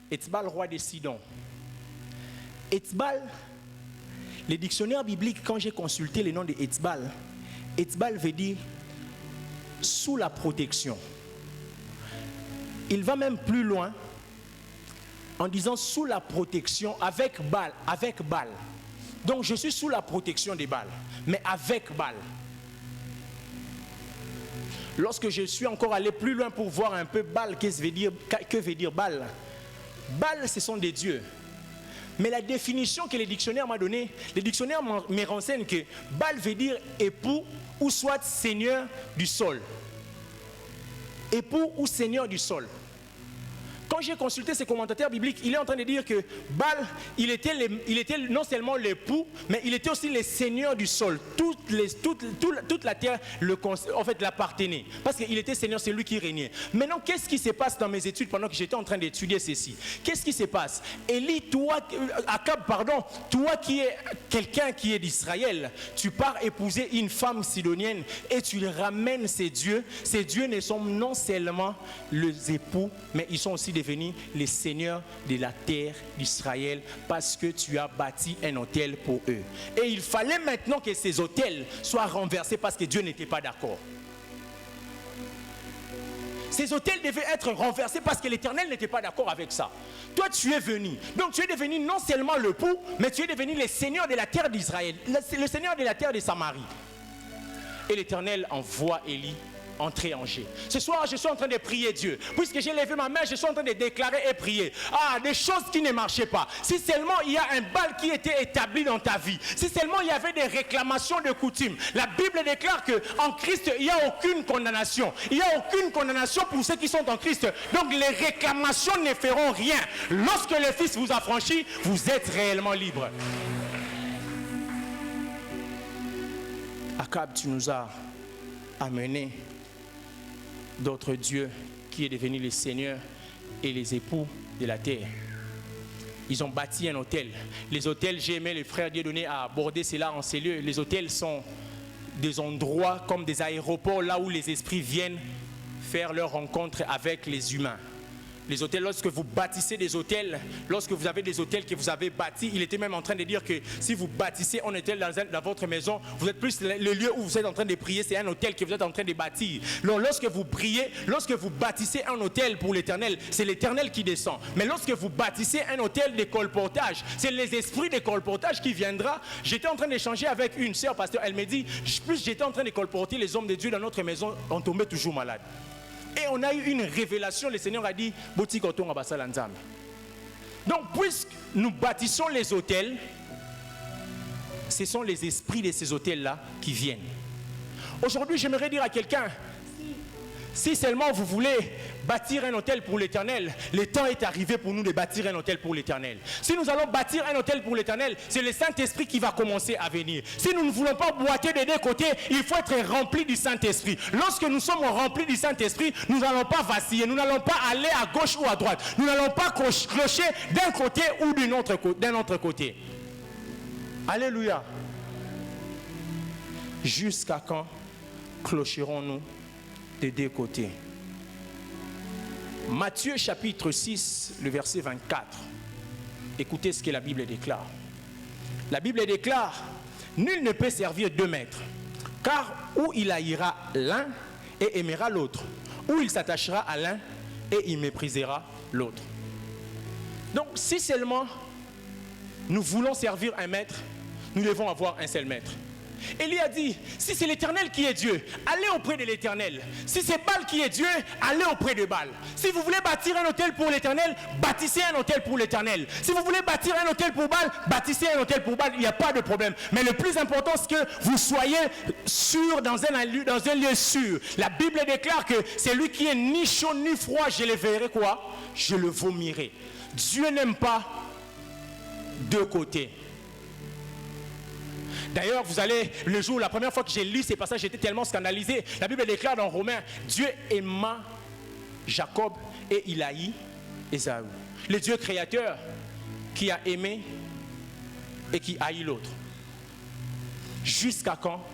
Etzbal, roi de Sidon. Etzbal, les dictionnaires bibliques, quand j'ai consulté le nom de Etzbal, Etzbal veut dire sous la protection. Il va même plus loin en disant sous la protection avec Baal. Donc je suis sous la protection des Baal, mais avec Baal. Lorsque je suis encore allé plus loin pour voir un peu Baal, que veut dire Baal? Baal, ce sont des dieux. Mais la définition que le dictionnaire m'a donnée, le dictionnaire me renseigne que Baal veut dire époux ou soit seigneur du sol. Époux ou seigneur du sol. Quand j'ai consulté ces commentateurs bibliques, il est en train de dire que Baal, il était non seulement l'époux, mais il était aussi le seigneur du sol. Toute la terre l'appartenait. Parce qu'il était seigneur, c'est lui qui régnait. Maintenant, qu'est-ce qui se passe dans mes études pendant que j'étais en train d'étudier ceci? Qu'est-ce qui se passe? Élie, Akab, toi qui es quelqu'un qui est d'Israël, tu pars épouser une femme sidonienne et tu ramènes ces dieux. Ces dieux ne sont non seulement les époux, mais ils sont aussi des devenir les seigneurs de la terre d'Israël parce que tu as bâti un autel pour eux. Et il fallait maintenant que ces autels soient renversés parce que Dieu n'était pas d'accord. Ces autels devaient être renversés parce que l'Éternel n'était pas d'accord avec ça. Toi, tu es venu. Donc, tu es devenu non seulement le pou, mais tu es devenu le seigneur de la terre d'Israël, le seigneur de la terre de Samarie. Et l'Éternel envoie Élie entrer en jeu. Ce soir, je suis en train de prier Dieu. Puisque j'ai levé ma main, je suis en train de déclarer et prier. Ah, des choses qui ne marchaient pas. Si seulement il y a un bal qui était établi dans ta vie. Si seulement il y avait des réclamations de coutume. La Bible déclare qu'en Christ, il n'y a aucune condamnation. Il n'y a aucune condamnation pour ceux qui sont en Christ. Donc les réclamations ne feront rien. Lorsque le Fils vous a franchi, vous êtes réellement libre. Akab, tu nous as amené d'autres dieux qui est devenu les seigneurs et les époux de la terre. Ils ont bâti un hôtel. Les hôtels, j'ai aimé les frères Dieudonné à aborder cela en ces lieux. Les hôtels sont des endroits comme des aéroports là où les esprits viennent faire leur rencontre avec les humains. Les hôtels, lorsque vous bâtissez des hôtels, lorsque vous avez des hôtels que vous avez bâtis, il était même en train de dire que si vous bâtissez un hôtel dans votre maison, vous êtes plus le lieu où vous êtes en train de prier, c'est un hôtel que vous êtes en train de bâtir. Donc, lorsque vous priez, lorsque vous bâtissez un hôtel pour l'Éternel, c'est l'Éternel qui descend. Mais lorsque vous bâtissez un hôtel de colportage, c'est les esprits de colportage qui viendra. J'étais en train d'échanger avec une sœur pasteur, elle me dit, plus j'étais en train de colporter, les hommes de Dieu dans notre maison, on tombait toujours malade. Et on a eu une révélation, le Seigneur a dit, donc puisque nous bâtissons les hôtels, ce sont les esprits de ces hôtels-là qui viennent. Aujourd'hui, j'aimerais dire à quelqu'un, si seulement vous voulez bâtir un hôtel pour l'Éternel, le temps est arrivé pour nous de bâtir un hôtel pour l'Éternel. Si nous allons bâtir un hôtel pour l'Éternel, c'est le Saint-Esprit qui va commencer à venir. Si nous ne voulons pas boiter des deux côtés, il faut être rempli du Saint-Esprit. Lorsque nous sommes remplis du Saint-Esprit, nous n'allons pas vaciller, nous n'allons pas aller à gauche ou à droite. Nous n'allons pas clocher d'un côté ou d'un autre côté. Alléluia. Jusqu'à quand clocherons-nous des deux côtés? Matthieu chapitre 6, le verset 24. Écoutez ce que la Bible déclare. La Bible déclare, nul ne peut servir deux maîtres, car ou il haïra l'un et aimera l'autre, ou il s'attachera à l'un et il méprisera l'autre. Donc si seulement nous voulons servir un maître, nous devons avoir un seul maître. Élie a dit, si c'est l'Éternel qui est Dieu, allez auprès de l'Éternel. Si c'est Baal qui est Dieu, allez auprès de Baal. Si vous voulez bâtir un hôtel pour l'Éternel, bâtissez un hôtel pour l'Éternel. Si vous voulez bâtir un hôtel pour Baal, bâtissez un hôtel pour Baal, il n'y a pas de problème. Mais le plus important, c'est que vous soyez sûr dans un lieu sûr. La Bible déclare que celui qui est ni chaud ni froid, je le verrai quoi? Je le vomirai. Dieu n'aime pas deux côtés. D'ailleurs, vous allez, le jour, la première fois que j'ai lu ces passages, j'étais tellement scandalisé. La Bible déclare dans Romains, Dieu aima Jacob et il haït Ésaü. Le Dieu créateur qui a aimé et qui haït l'autre. Jusqu'à quand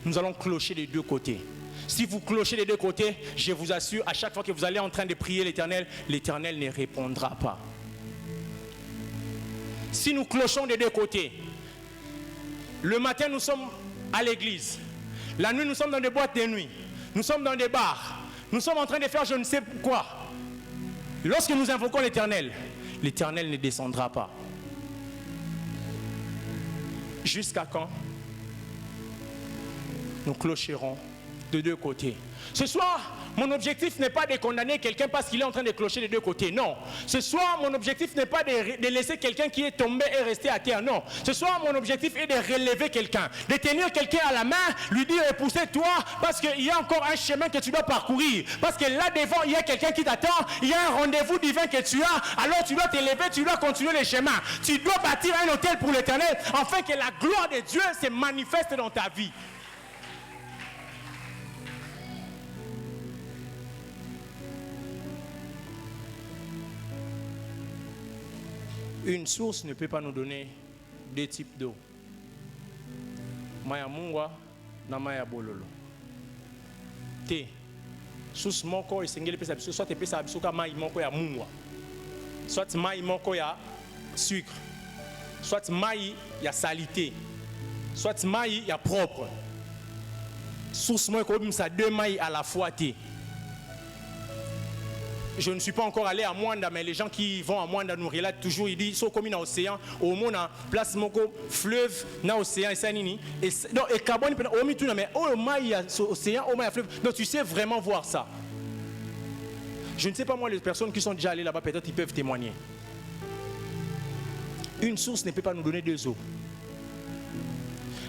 nous allons clocher des deux côtés? Si vous clochez des deux côtés, je vous assure, à chaque fois que vous allez en train de prier l'Éternel, l'Éternel ne répondra pas. Si nous clochons des deux côtés, le matin, nous sommes à l'église. La nuit, nous sommes dans des boîtes de nuit. Nous sommes dans des bars. Nous sommes en train de faire je ne sais quoi. Lorsque nous invoquons l'Éternel, l'Éternel ne descendra pas. Jusqu'à quand nous clocherons de deux côtés? Ce soir, mon objectif n'est pas de condamner quelqu'un parce qu'il est en train de clocher des deux côtés. Non. Ce soir, mon objectif n'est pas de laisser quelqu'un qui est tombé et resté à terre. Non. Ce soir, mon objectif est de relever quelqu'un. De tenir quelqu'un à la main, lui dire poussez-toi parce qu'il y a encore un chemin que tu dois parcourir. Parce que là devant, il y a quelqu'un qui t'attend. Il y a un rendez-vous divin que tu as. Alors tu dois t'élever, tu dois continuer le chemin. Tu dois bâtir un hôtel pour l'Éternel afin que la gloire de Dieu se manifeste dans ta vie. Une source ne peut pas nous donner deux types d'eau. Maya mungwa na maya bololo. Te. Source moko esengeli pesa biso soit pesa biso ka mai moko ya mungwa. soit maï moko ya sucre, soit maï ya salité, soit maï ya propre. Source moi comme ça deux maïs à la fois. Je ne suis pas encore allé à Mwanda, mais les gens qui vont à Mwanda nous relatent toujours, ils disent, ils sont comme un océan, au monde, place moko, fleuve, na océan, et ça nini. Donc, et carbone, au milieu, mais au maï océan, au maï fleuve. Donc, tu sais vraiment voir ça. Je ne sais pas moi, les personnes qui sont déjà allées là-bas, peut-être ils peuvent témoigner. Une source ne peut pas nous donner deux eaux.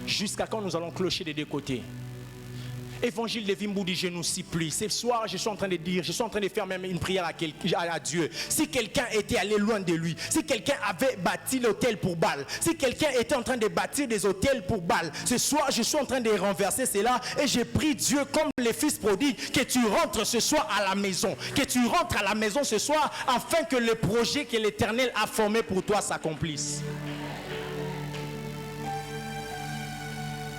Jusqu'à quand nous allons clocher des deux côtés. Évangile de Vimbou dit, je nous supplie. Ce soir, je suis en train de dire, je suis en train de faire même une prière à Dieu. Si quelqu'un était allé loin de lui, si quelqu'un avait bâti l'hôtel pour Baal, si quelqu'un était en train de bâtir des hôtels pour Baal, ce soir, je suis en train de renverser cela et j'ai pris Dieu comme le fils prodigue, que tu rentres ce soir à la maison, que tu rentres à la maison ce soir afin que le projet que l'Éternel a formé pour toi s'accomplisse.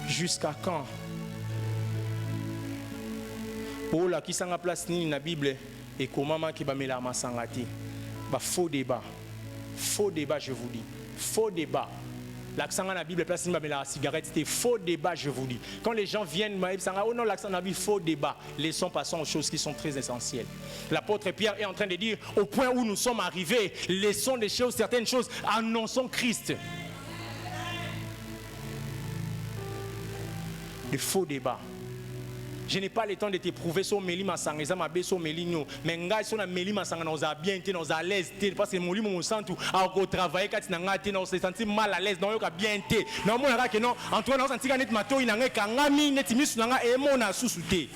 Jusqu'à quand? Oh là, qui s'en a place ni na Bible et comment qui va mettre la sangati. Bah faux débat, je vous dis, faux débat. L'accent dans la Bible place ni va mettre la cigarette, c'était faux débat, je vous dis. Quand les gens viennent, oh non, l'accent dans la Bible, faux débat. Laissons passer aux choses qui sont très essentielles. L'apôtre Pierre est en train de dire, au point où nous sommes arrivés, laissons des choses, certaines choses, annonçons Christ. Le faux débat. Je n'ai pas le temps de t'éprouver sur Méli Masanga, ça m'a bé sur Méli no. Mais ngai sur na Méli Masanga nous a bien été, nous a à l'aise parce que Moli mon sent tout à travailler quand na ngati nous se sentir mal à l'aise, nous a bien été. Non mon que non, Antoine nous sentir net mato ina ngai kangami net misu na ngai e mona susute.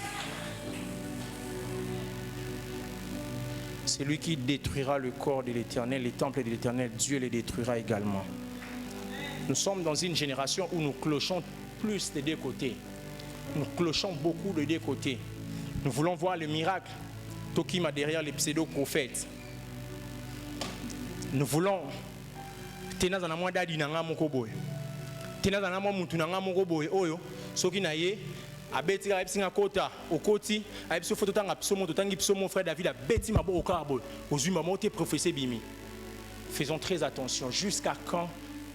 C'est lui qui détruira le corps de l'Éternel, les temples de l'Éternel, Dieu les détruira également. Nous sommes dans une génération où nous clochons plus des deux côtés. Nous clochons beaucoup de deux côtés. Nous voulons voir le miracle. Tokima derrière les pseudo-prophètes. Nous voulons. Tena za na mwa dadi na nga moko boy. Tena za na mwa mutu na nga moko boy oyo. Soki na ye abeti ka epsinga kota okoti aipso photo tanga psomo totangi psomo frère David abeti mabo okarbo. Ozui mamo te prophétie bimi. Faisons très attention. Jusqu'à quand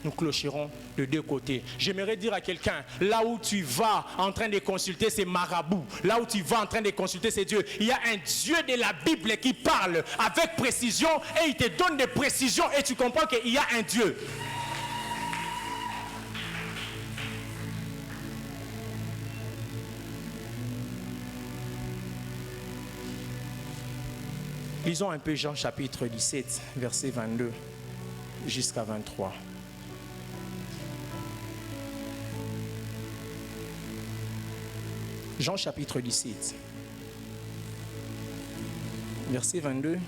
nous clocherons de deux côtés. J'aimerais dire à quelqu'un, là où tu vas en train de consulter ces marabouts, là où tu vas en train de consulter ces dieux, il y a un Dieu de la Bible qui parle avec précision et il te donne des précisions et tu comprends qu'il y a un Dieu. Lisons un peu Jean chapitre 17, verset 22 jusqu'à 23. Jean chapitre 17, verset 22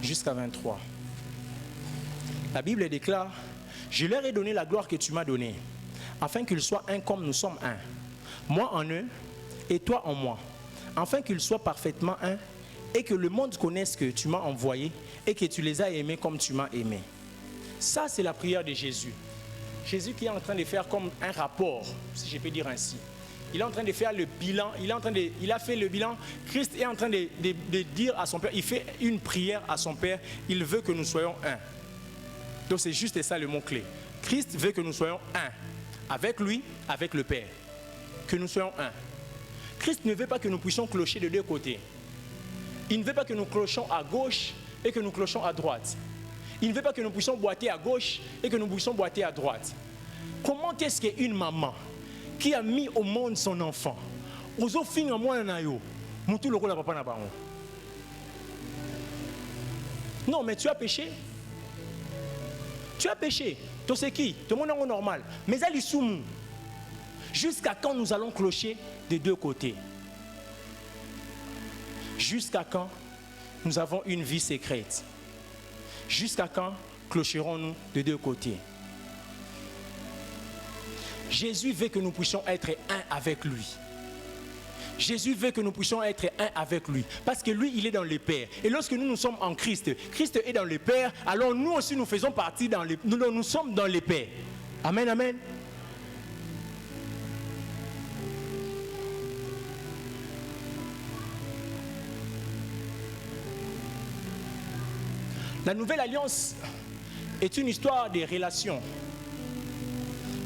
jusqu'à 23. La Bible déclare, « Je leur ai donné la gloire que tu m'as donnée, afin qu'ils soient un comme nous sommes un. Moi en eux et toi en moi, afin qu'ils soient parfaitement un et que le monde connaisse que tu m'as envoyé et que tu les as aimés comme tu m'as aimé. » Ça, c'est la prière de Jésus. Jésus qui est en train de faire comme un rapport, si je peux dire ainsi. Il est en train de faire le bilan, il a fait le bilan. Christ est en train de dire à son Père, il fait une prière à son Père, il veut que nous soyons un. Donc c'est juste ça le mot-clé. Christ veut que nous soyons un, avec lui, avec le Père. Que nous soyons un. Christ ne veut pas que nous puissions clocher de deux côtés. Il ne veut pas que nous clochons à gauche et que nous clochons à droite. Il ne veut pas que nous puissions boiter à gauche et que nous puissions boiter à droite. Comment est-ce qu'une maman qui a mis au monde son enfant, non, mais tu as péché. Tu as péché. Tu sais qui? Tout le monde est normal. Mais elle est soumou. Jusqu'à quand nous allons clocher des deux côtés? Jusqu'à quand nous avons une vie secrète? Jusqu'à quand clocherons-nous de deux côtés? Jésus veut que nous puissions être un avec lui. Jésus veut que nous puissions être un avec lui. Parce que lui, il est dans le Père. Et lorsque nous sommes en Christ, Christ est dans le Père, alors nous aussi nous faisons partie dans le... Nous sommes dans le Père. Amen, amen. La nouvelle alliance est une histoire de relations.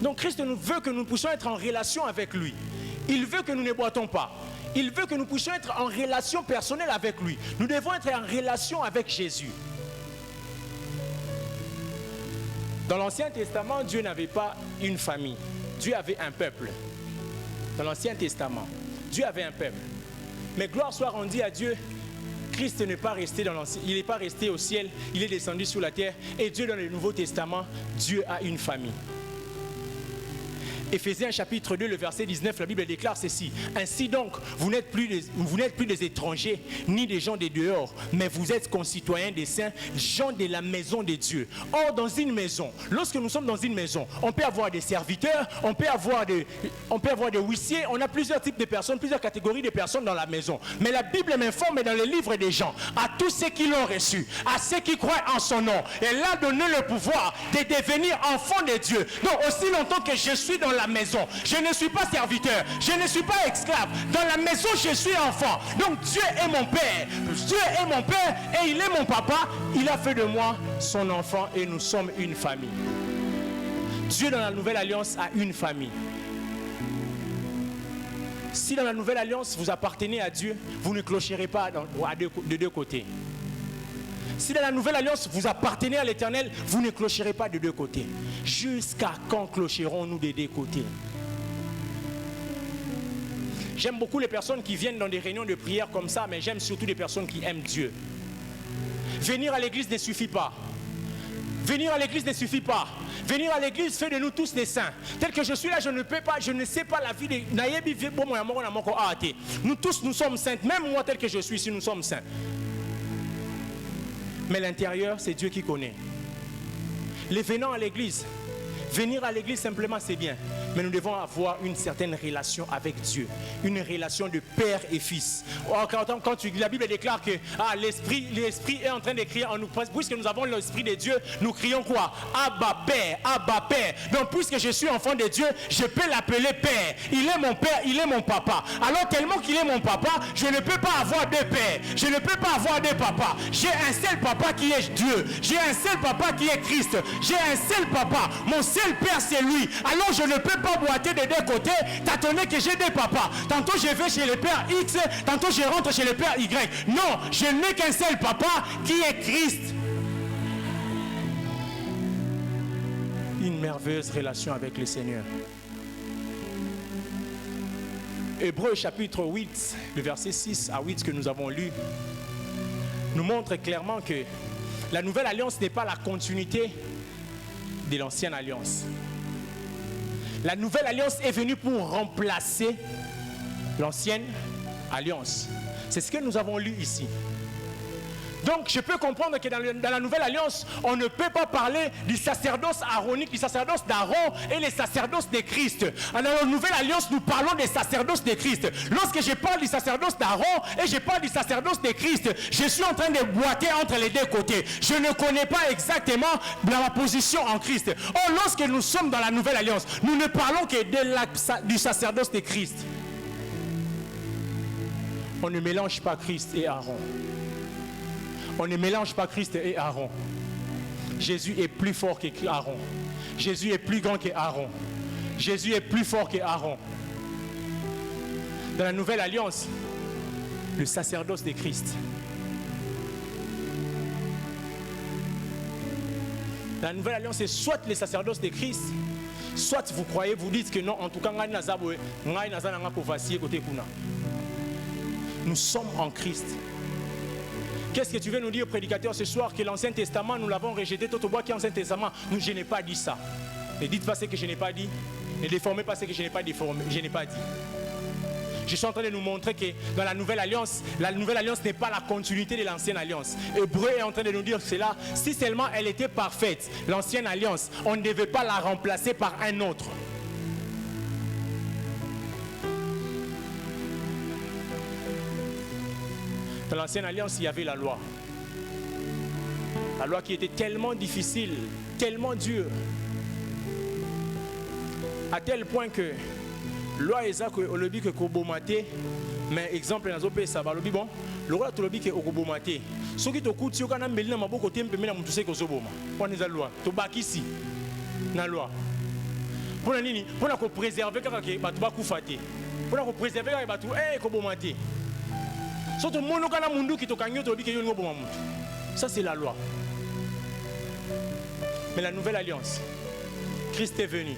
Donc Christ nous veut que nous puissions être en relation avec lui. Il veut que nous ne boitons pas. Il veut que nous puissions être en relation personnelle avec lui. Nous devons être en relation avec Jésus. Dans l'Ancien Testament, Dieu n'avait pas une famille. Dieu avait un peuple. Dans l'Ancien Testament, Dieu avait un peuple. Mais gloire soit rendue à Dieu. Christ n'est pas resté dans l'ancien, il n'est pas resté au ciel, il est descendu sur la terre. Et Dieu, dans le Nouveau Testament, Dieu a une famille. Éphésiens chapitre 2, le verset 19, la Bible déclare ceci. Ainsi donc, vous n'êtes plus des étrangers, ni des gens des dehors, mais vous êtes concitoyens des saints, gens de la maison de Dieu. Or, dans une maison, lorsque nous sommes dans une maison, on peut avoir des serviteurs, on peut avoir des huissiers, on a plusieurs types de personnes, plusieurs catégories de personnes dans la maison. Mais la Bible m'informe dans le livre des gens, à tous ceux qui l'ont reçu, à ceux qui croient en son nom, elle a donné le pouvoir de devenir enfants de Dieu. Donc, aussi longtemps que je suis dans la maison, je ne suis pas serviteur, je ne suis pas esclave. Dans la maison, je suis enfant. Donc Dieu est mon père. Dieu est mon père et il est mon papa. Il a fait de moi son enfant et nous sommes une famille. Dieu dans la nouvelle alliance a une famille. Si dans la nouvelle alliance vous appartenez à Dieu, vous ne clocherez pas de deux côtés. Si dans la nouvelle alliance vous appartenez à l'Éternel, vous ne clocherez pas de deux côtés. Jusqu'à quand clocherons-nous des deux côtés? J'aime beaucoup les personnes qui viennent dans des réunions de prière comme ça, mais j'aime surtout les personnes qui aiment Dieu. Venir à l'église ne suffit pas. Venir à l'église ne suffit pas. Venir à l'église fait de nous tous des saints. Tel que je suis là, je ne sais pas la vie de nous tous, nous sommes saints. Même moi, tel que je suis ici, nous sommes saints. Mais l'intérieur, c'est Dieu qui connaît. Les venants à l'église, venir à l'église simplement, c'est bien. Mais nous devons avoir une certaine relation avec Dieu. Une relation de père et fils. Quand la Bible déclare que l'esprit est en train de crier en nous. Puisque nous avons l'esprit de Dieu, nous crions quoi? Abba Père, Abba Père. Donc puisque je suis enfant de Dieu, je peux l'appeler Père. Il est mon Père, il est mon papa. Alors tellement qu'il est mon papa, je ne peux pas avoir deux pères. Je ne peux pas avoir deux papas. J'ai un seul papa qui est Dieu. J'ai un seul papa qui est Christ. J'ai un seul papa. Mon seul père, c'est lui. Alors je ne peux pas boiter de deux côtés, t'as donné que j'ai des papas. Tantôt je vais chez le père X, tantôt je rentre chez le père Y. Non, je n'ai qu'un seul papa qui est Christ. Une merveilleuse relation avec le Seigneur. Hébreux chapitre 8, le verset 6 à 8 que nous avons lu, nous montre clairement que la nouvelle alliance n'est pas la continuité de l'ancienne alliance. La nouvelle alliance est venue pour remplacer l'ancienne alliance. C'est ce que nous avons lu ici. Donc je peux comprendre que dans la nouvelle alliance, on ne peut pas parler du sacerdoce aronique, du sacerdoce d'Aaron et les sacerdoces de Christ. Dans la nouvelle alliance, nous parlons des sacerdoces de Christ. Lorsque je parle du sacerdoce d'Aaron et je parle du sacerdoce de Christ, je suis en train de boiter entre les deux côtés. Je ne connais pas exactement ma position en Christ. Or, lorsque nous sommes dans la nouvelle alliance, nous ne parlons que du sacerdoce de Christ. On ne mélange pas Christ et Aaron. On ne mélange pas Christ et Aaron. Jésus est plus fort que Aaron. Jésus est plus grand que Aaron. Jésus est plus fort que Aaron. Dans la nouvelle alliance, le sacerdoce de Christ. Dans la nouvelle alliance, c'est soit le sacerdoce de Christ, soit vous croyez, vous dites que non, en tout cas, nous sommes en Christ. Qu'est-ce que tu veux nous dire, prédicateur, ce soir, que l'Ancien Testament, nous l'avons rejeté, tout au bois qui est l'Ancien Testament? Je n'ai pas dit ça. Ne dites pas ce que je n'ai pas dit. Ne déformez pas ce que je n'ai pas déformé. Je n'ai pas dit. Je suis en train de nous montrer que dans la nouvelle alliance n'est pas la continuité de l'ancienne alliance. Hébreu est en train de nous dire cela. Si seulement elle était parfaite, l'ancienne alliance, on ne devait pas la remplacer par un autre. Dans l'ancienne alliance, il y avait la loi. La loi qui était tellement difficile, tellement dure, à tel point que loi Isaac Olobi que Kobomate, Mais exemple, dans le ça va le bon. Le roi tolobi ke okobomate. Ce qui te coûte, si on a mêlé ma beaucoup tempe, mais la mousse que zoboma. Pour les lois, to bakisi na loi. Pour la nini, pour la préserver quand que batu ba kufate. Pour la préserver quand batu kobomate. Surtout mono kana mundu qui to kanyo tolobi ke yo ngoboma mutu. Ça c'est la loi. Mais la nouvelle alliance, Christ est venu.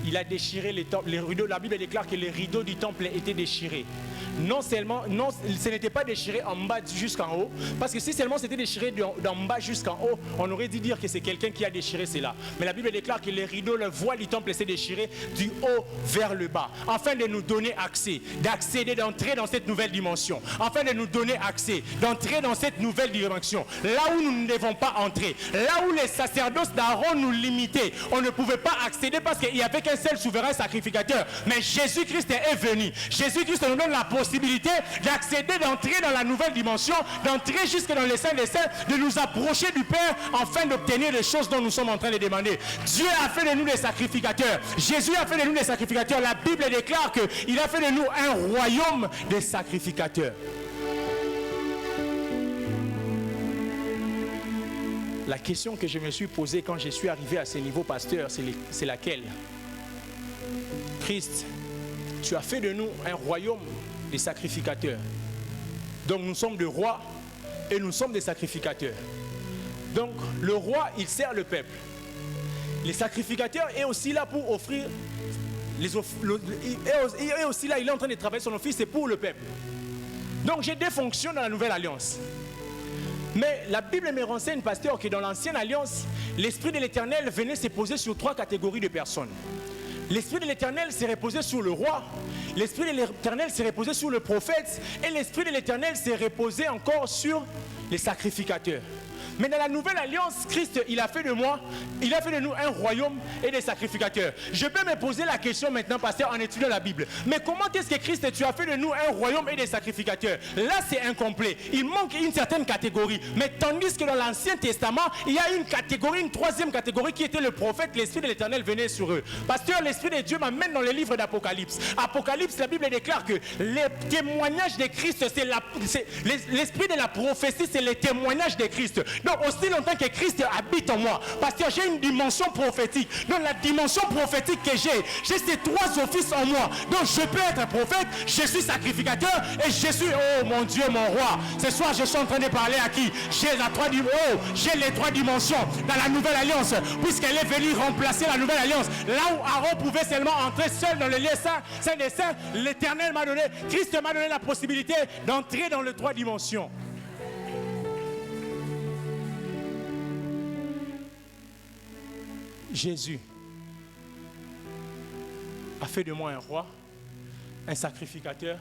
Il a déchiré les rideaux. La Bible déclare que les rideaux du temple étaient déchirés. Non seulement, non, ce n'était pas déchiré en bas jusqu'en haut, parce que si seulement c'était déchiré d'en bas jusqu'en haut, on aurait dû dire que c'est quelqu'un qui a déchiré cela. Mais la Bible déclare que les rideaux, le voile du temple s'est déchiré du haut vers le bas, afin de nous donner accès, d'accéder, d'entrer dans cette nouvelle dimension, afin de nous donner accès, d'entrer dans cette nouvelle dimension, là où nous ne devons pas entrer, là où les sacerdoces d'Aaron nous limitaient, on ne pouvait pas accéder parce qu'il n'y avait qu'un seul souverain sacrificateur. Mais Jésus-Christ est venu. Jésus-Christ nous donne la possibilité d'accéder, d'entrer dans la nouvelle dimension, d'entrer jusque dans les saints des saints, de nous approcher du Père afin d'obtenir les choses dont nous sommes en train de demander. Dieu a fait de nous des sacrificateurs. Jésus a fait de nous des sacrificateurs. La Bible déclare qu'il a fait de nous un royaume des sacrificateurs. La question que je me suis posée quand je suis arrivé à ce niveau, pasteur, c'est laquelle? Christ, tu as fait de nous un royaume des sacrificateurs. Donc nous sommes des rois et nous sommes des sacrificateurs. Donc le roi, il sert le peuple. Les sacrificateurs est aussi là pour offrir il est aussi là, il est en train de travailler son office, c'est pour le peuple. Donc j'ai deux fonctions dans la nouvelle alliance. Mais la Bible me renseigne, pasteur, que dans l'ancienne alliance, l'Esprit de l'Éternel venait se poser sur trois catégories de personnes. L'Esprit de l'Éternel s'est reposé sur le roi, l'Esprit de l'Éternel s'est reposé sur le prophète, et l'Esprit de l'Éternel s'est reposé encore sur les sacrificateurs. Mais dans la nouvelle alliance, Christ, il a fait de nous un royaume et des sacrificateurs. Je peux me poser la question maintenant, pasteur, en étudiant la Bible. Mais comment est-ce que Christ, tu as fait de nous un royaume et des sacrificateurs? Là, c'est incomplet. Il manque une certaine catégorie. Mais tandis que dans l'Ancien Testament, il y a une catégorie, une troisième catégorie qui était le prophète. L'Esprit de l'Éternel venait sur eux. Pasteur, l'Esprit de Dieu m'amène dans le livre d'Apocalypse. Apocalypse, la Bible déclare que les témoignages de Christ, l'esprit de la prophétie, c'est les témoignages de Christ. Donc, aussi longtemps que Christ habite en moi, parce que j'ai une dimension prophétique. Donc, la dimension prophétique que j'ai ces trois offices en moi. Donc, je peux être prophète, je suis sacrificateur et je suis, oh mon Dieu, mon roi. Ce soir, je suis en train de parler à qui? J'ai les trois dimensions dans la nouvelle alliance, puisqu'elle est venue remplacer la nouvelle alliance. Là où Aaron pouvait seulement entrer seul dans le lieu saint des saints, l'Éternel m'a donné, Christ m'a donné la possibilité d'entrer dans les trois dimensions. Jésus a fait de moi un roi, un sacrificateur,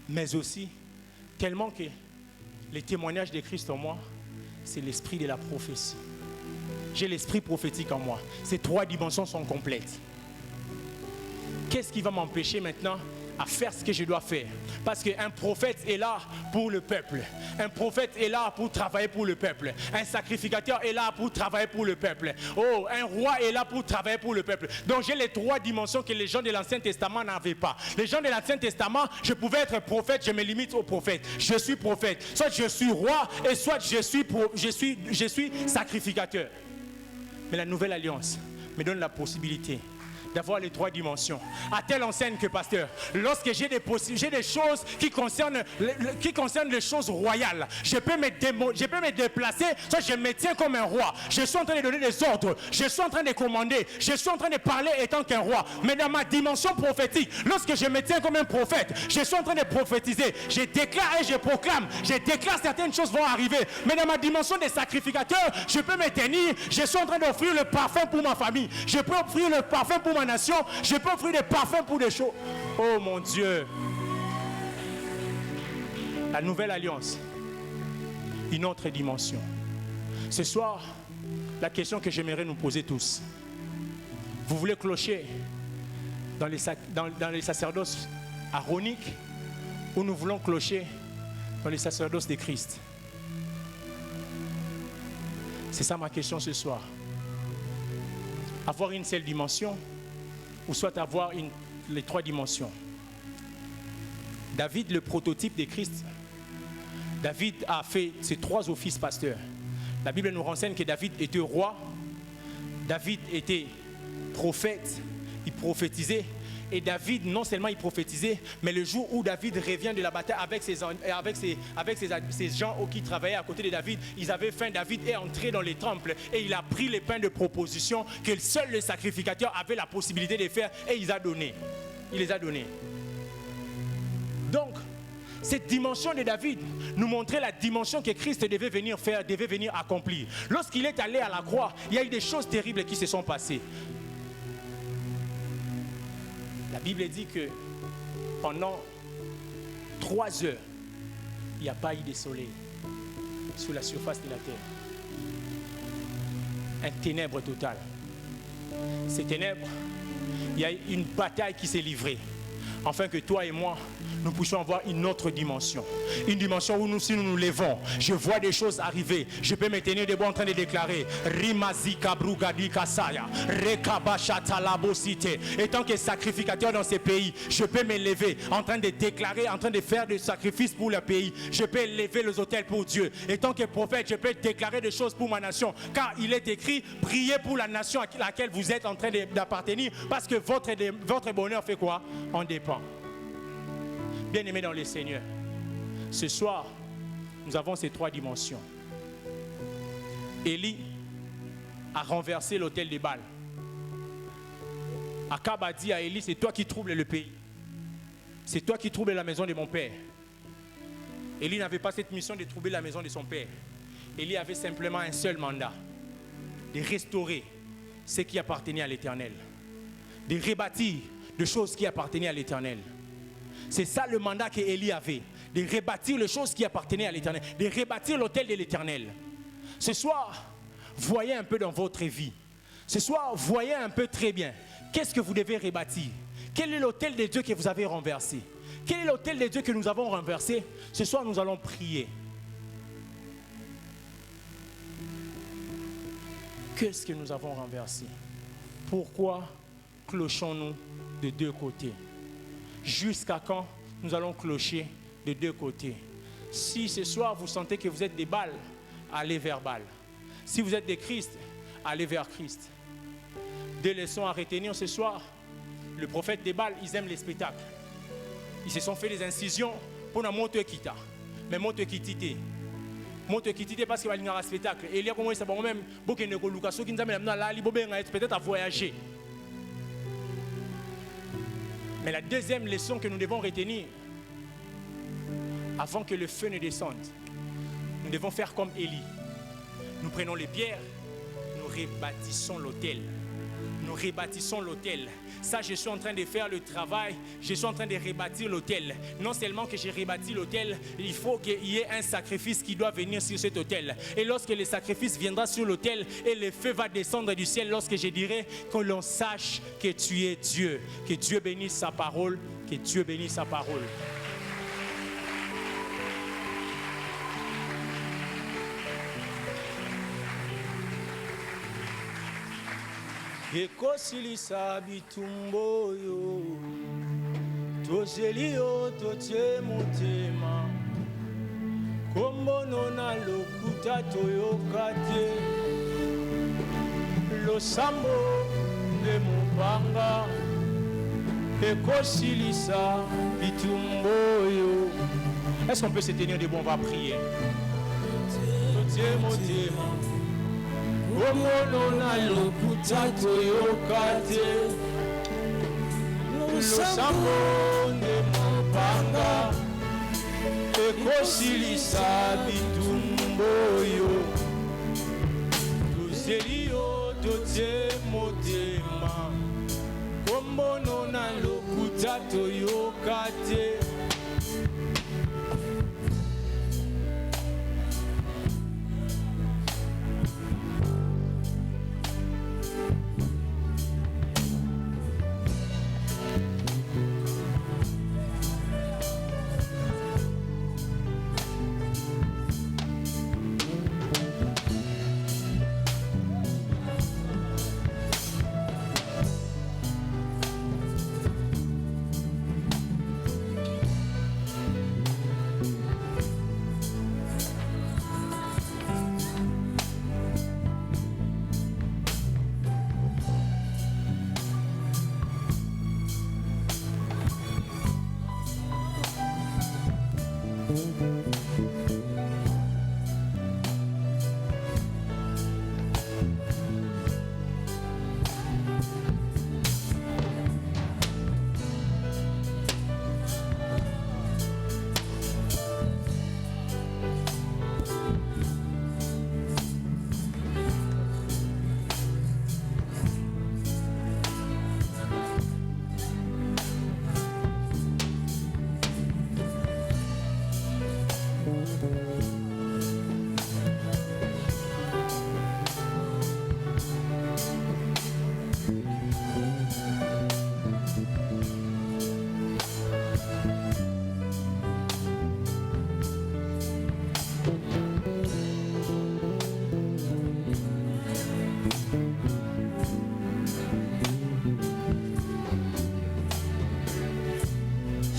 mais aussi tellement que les témoignages de Christ en moi, c'est l'esprit de la prophétie. J'ai l'esprit prophétique en moi. Ces trois dimensions sont complètes. Qu'est-ce qui va m'empêcher maintenant à faire ce que je dois faire? Parce qu'un prophète est là pour le peuple. Un prophète est là pour travailler pour le peuple. Un sacrificateur est là pour travailler pour le peuple. Oh, un roi est là pour travailler pour le peuple. Donc j'ai les trois dimensions que les gens de l'Ancien Testament n'avaient pas. Les gens de l'Ancien Testament, je pouvais être prophète, je me limite au prophète. Je suis prophète. Soit je suis roi et soit je suis sacrificateur. Mais la nouvelle alliance me donne la possibilité d'avoir les trois dimensions. À telle enseigne que, pasteur, lorsque j'ai des choses qui concernent les choses royales, je peux me déplacer, soit je me tiens comme un roi. Je suis en train de donner des ordres, je suis en train de commander, je suis en train de parler étant qu'un roi. Mais dans ma dimension prophétique, lorsque je me tiens comme un prophète, je suis en train de prophétiser, je déclare et je proclame, je déclare certaines choses vont arriver. Mais dans ma dimension des sacrificateurs, je peux me tenir, je suis en train d'offrir le parfum pour ma famille, je peux offrir le parfum pour ma nation, je peux offrir des parfums pour des choses. Oh mon Dieu. La nouvelle alliance, une autre dimension. Ce soir, la question que j'aimerais nous poser tous. Vous voulez clocher dans les sacerdoces aaroniques ou nous voulons clocher dans les sacerdoces de Christ? C'est ça ma question ce soir. Avoir une seule dimension ou soit avoir les trois dimensions. David, le prototype de Christ. David a fait ses 3 offices pasteurs. La Bible nous renseigne que David était roi, David était prophète, il prophétisait. Et David, non seulement il prophétisait, mais le jour où David revient de la bataille avec ses gens qui travaillaient à côté de David, ils avaient faim. David est entré dans les temples et il a pris les pains de proposition que seul le sacrificateur avait la possibilité de faire et il les a donnés. Il les a donnés. Donc, cette dimension de David nous montrait la dimension que Christ devait venir faire, devait venir accomplir. Lorsqu'il est allé à la croix, il y a eu des choses terribles qui se sont passées. La Bible dit que pendant 3 heures, il n'y a pas eu de soleil sur la surface de la terre. Un ténèbre total. Ces ténèbres, il y a une bataille qui s'est livrée. Afin que toi et moi, nous puissions avoir une autre dimension. Une dimension où nous, si nous nous levons, je vois des choses arriver. Je peux me tenir debout en train de déclarer Rimazika Brugadi Kasaya, Rekabashata Labosite. Et tant que sacrificateur dans ces pays, je peux me lever en train de déclarer, en train de faire des sacrifices pour le pays. Je peux lever les autels pour Dieu. Et tant que prophète, je peux déclarer des choses pour ma nation. Car il est écrit, priez pour la nation à laquelle vous êtes en train d'appartenir. Parce que votre bonheur fait quoi? En dépend. Bien-aimés dans le Seigneur, ce soir, nous avons ces 3 dimensions. Élie a renversé l'autel des Baals. Akab a dit à Élie, c'est toi qui troubles le pays. C'est toi qui troubles la maison de mon père. Élie n'avait pas cette mission de troubler la maison de son père. Élie avait simplement un seul mandat, de restaurer ce qui appartenait à l'Éternel, de rebâtir des choses qui appartenaient à l'Éternel. C'est ça le mandat qu'Élie avait, de rebâtir les choses qui appartenaient à l'Éternel, de rebâtir l'autel de l'Éternel. Ce soir, voyez un peu dans votre vie. Ce soir, voyez un peu très bien. Qu'est-ce que vous devez rebâtir? Quel est l'autel de Dieu que vous avez renversé? Quel est l'autel de Dieu que nous avons renversé? Ce soir, nous allons prier. Qu'est-ce que nous avons renversé? Pourquoi clochons-nous de 2 côtés? Jusqu'à quand nous allons clocher de 2 côtés? Si ce soir vous sentez que vous êtes des Baals, allez vers Baal. Si vous êtes des Christ, allez vers Christ. 2 leçons à retenir ce soir. Le prophète des Baals, ils aiment les spectacles. Ils se sont fait des incisions pour la montre kita. Mais montre kitité. Montre kitité parce qu'il va y avoir un spectacle. Et il y a comment ça va même beaucoup de colocations qui nous amènent là, peut-être à voyager. Mais la deuxième leçon que nous devons retenir, avant que le feu ne descende, nous devons faire comme Élie. Nous prenons les pierres, nous rebâtissons l'autel. Nous rebâtissons l'autel. Ça, je suis en train de faire le travail. Je suis en train de rebâtir l'autel. Non seulement que j'ai rebâti l'autel, il faut qu'il y ait un sacrifice qui doit venir sur cet autel. Et lorsque le sacrifice viendra sur l'autel et le feu va descendre du ciel, lorsque je dirai que l'on sache que tu es Dieu. Que Dieu bénisse sa parole. Que Dieu bénisse sa parole. Ekosilisa bitumbo yo tozeli yo totie motema kombono na lokuta toyoka te losambo de mopanga ekosilisa bitumbo yo. Est-ce qu'on peut se tenir debout? On va prier. Totie motema Omono na lokuta toyoka te losambo nde mopanga ekosilisa bitumbo yo tozeli yo totie motema kombono na lokuta toyoka te.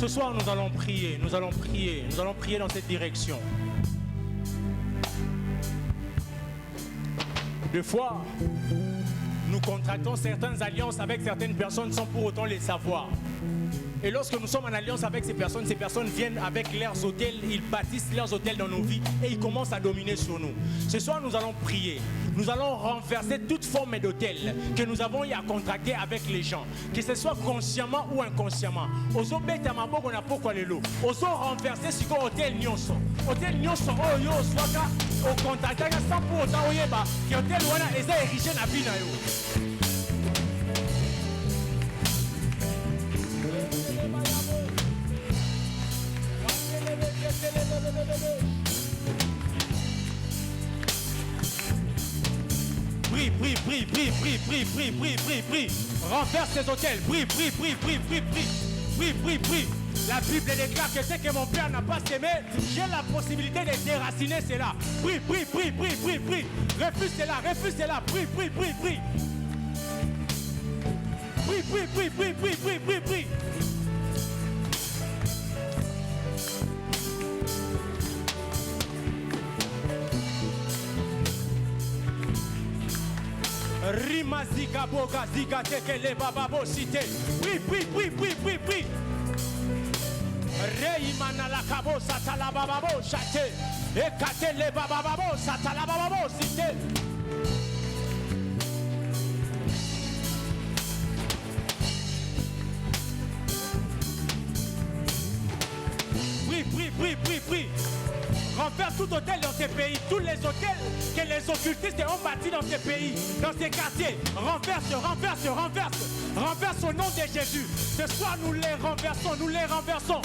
Ce soir, nous allons prier, nous allons prier, nous allons prier dans cette direction. Des fois, nous contractons certaines alliances avec certaines personnes sans pour autant les savoir. Et lorsque nous sommes en alliance avec ces personnes viennent avec leurs hôtels, ils bâtissent leurs hôtels dans nos vies et ils commencent à dominer sur nous. Ce soir, nous allons prier. Nous allons renverser toute forme d'hôtel que nous avons eu à contracter avec les gens, que ce soit consciemment ou inconsciemment. Oso beta maboko na poko lelo. Oso renverser sur hôtel nyonso. Hôtel nyonso oyo swaka au contracter sans pour autant oyeba que hôtel wana eza érigé na vie na yo. Prie. Renverse ces hôtels. Prie. La Bible déclare que ce que mon père n'a pas semé, j'ai la possibilité de déraciner cela. Prie. Refuse cela. Prie. Rima zika boga zika tekele bababo cité. Prie. Reimana la kabo satala bababo chate. Ekatele bababo satala bababo cité. Prie. Renverse tout hôtel dans ces pays, tous les hôtels que les occultistes ont bâtis dans ces pays, dans ces quartiers. Renverse au nom de Jésus. Ce soir, nous les renversons.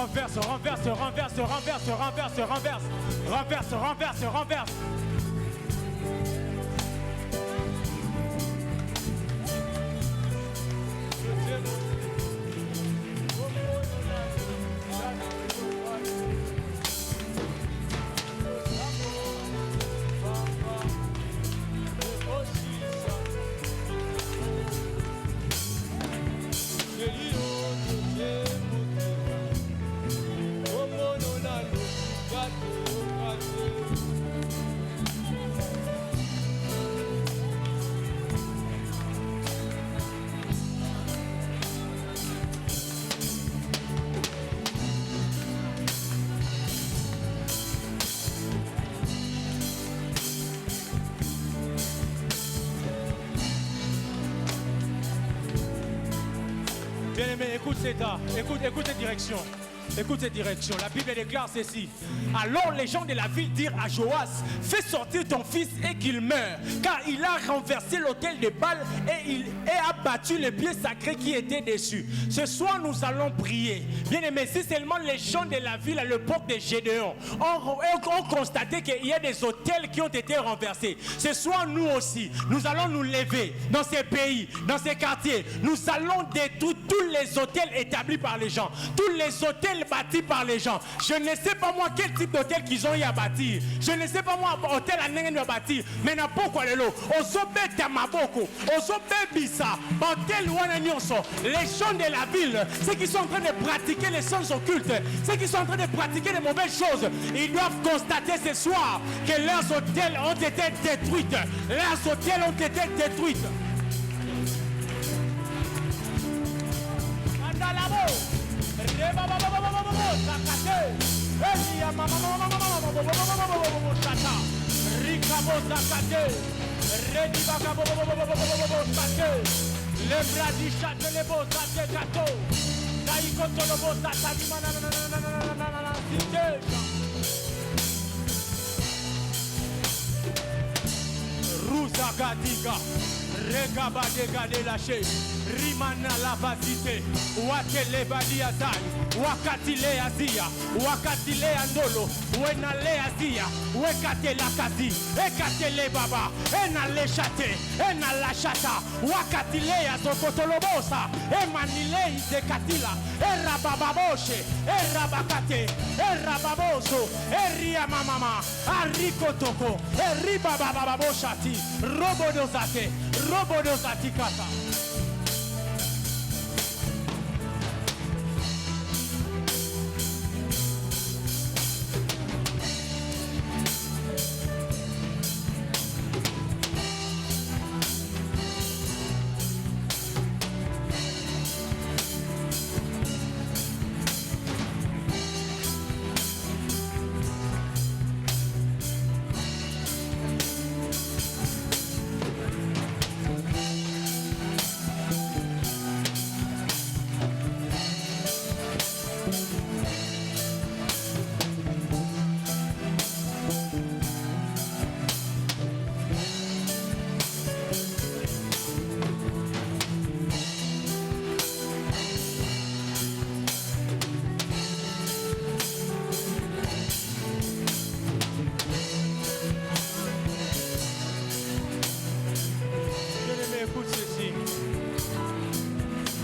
Renverse, renverse, renverse, renverse, renverse, renverse. Renverse, renverse, renverse. Bien-aimé, écoute cette direction. Écoute cette direction. La Bible déclare ceci. Alors les gens de la ville dirent à Joas, fais sortir ton fils et qu'il meure, car il a renversé l'autel de Baal et a battu les pieds sacrés qui étaient dessus. Ce soir, nous allons prier. Bien-aimé, si seulement les gens de la ville à l'époque de Gédéon ont constaté qu'il y a des autels qui ont été renversés. Ce soir, nous aussi, nous allons nous lever dans ces pays, dans ces quartiers. Nous allons détruire tous les autels établis par les gens, tous les autels bâtis par les gens. Je ne sais pas moi quel type d'hôtel qu'ils ont eu à bâtir. Je ne sais pas moi hôtel à n'engen à bâtir. Mais n'a pas quoi le lot. Ozobe tamaboko, ozobe bisa, hôtel wananyonso. Les gens de la ville, ceux qui sont en train de pratiquer les sens occultes, ceux qui sont en train de pratiquer les mauvaises choses, ils doivent constater ce soir que leurs hôtels ont été détruits. Leurs hôtels ont été détruits. Andalabo. Regaba de gade lâché, Rimana la vasite, Wakele badia zai, Wakatile azia, Wakatile andolo, Wenale azia, Wekate la kazi, Ekatele baba, Enale chate, Enala chata, Wakatile azokotolobosa, Emanile izekatila, Erabababoshe, Erabakate, Erababoso, Eria mamama, Arikotoko, Eribabababoshati, Robodozate, Robodozati kata.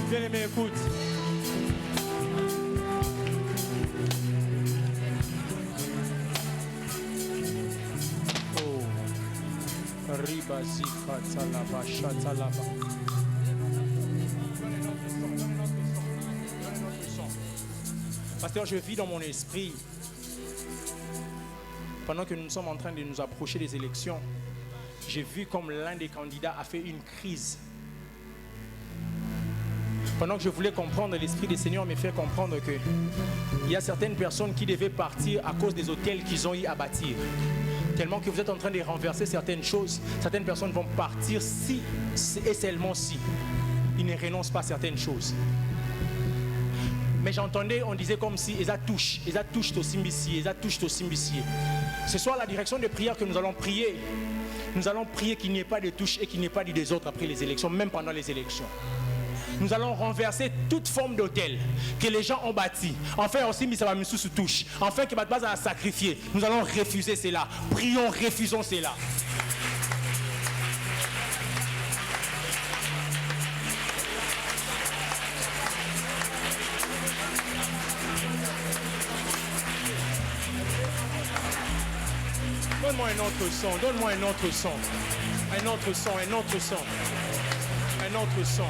Bien-aimé, écoute. Oh. Riba zika talaba shatalaba. Pasteur, je vis dans mon esprit, pendant que nous sommes en train de nous approcher des élections, j'ai vu comme l'un des candidats a fait une crise. Pendant que je voulais comprendre, l'Esprit du Seigneur me fait comprendre qu'il y a certaines personnes qui devaient partir à cause des hôtels qu'ils ont eu à bâtir. Tellement que vous êtes en train de renverser certaines choses, certaines personnes vont partir si et seulement si ils ne renoncent pas à certaines choses. Mais j'entendais, on disait comme si ils touchent au simbissier, ils touchent au simbissier. Ce soir, la direction de prière que nous allons prier qu'il n'y ait pas de touche et qu'il n'y ait pas de désordre après les élections, même pendant les élections. nous allons renverser toute forme d'autel que les gens ont bâti. Enfin, aussi, mais ça va me sous touche. Enfin, que ma base a sacrifié. Nous allons refuser cela. Prions, refusons cela. Donne-moi un autre son, donne-moi un autre son. Un autre son, un autre son. Un autre son.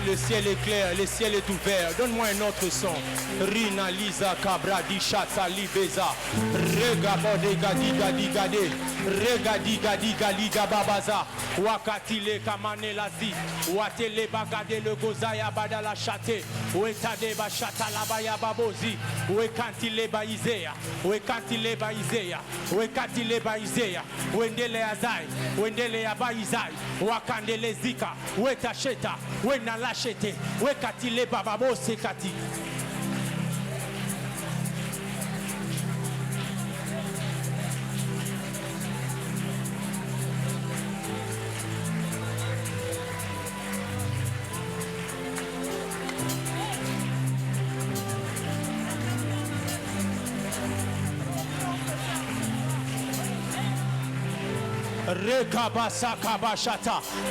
Le ciel est clair, le ciel est ouvert. Donne-moi un autre son. Rina Lisa Cabra di Chatsa Libeza. Regabode Gadi Gadi Gade. Regadi Gadi Gali Gababaza. Wakati le Kamane Lazi. Watele Bagade le Gozaya Badala Chate. Wetade Bachata Labaya Babozi. Wekanti le Baizea. Wekanti le Baizea. Wekanti le Baizea. Wendele Azai. Wendele Abaizai. Wakandele Zika. Wetacheta. Wenalachete. Wekati le Bababo Sekati.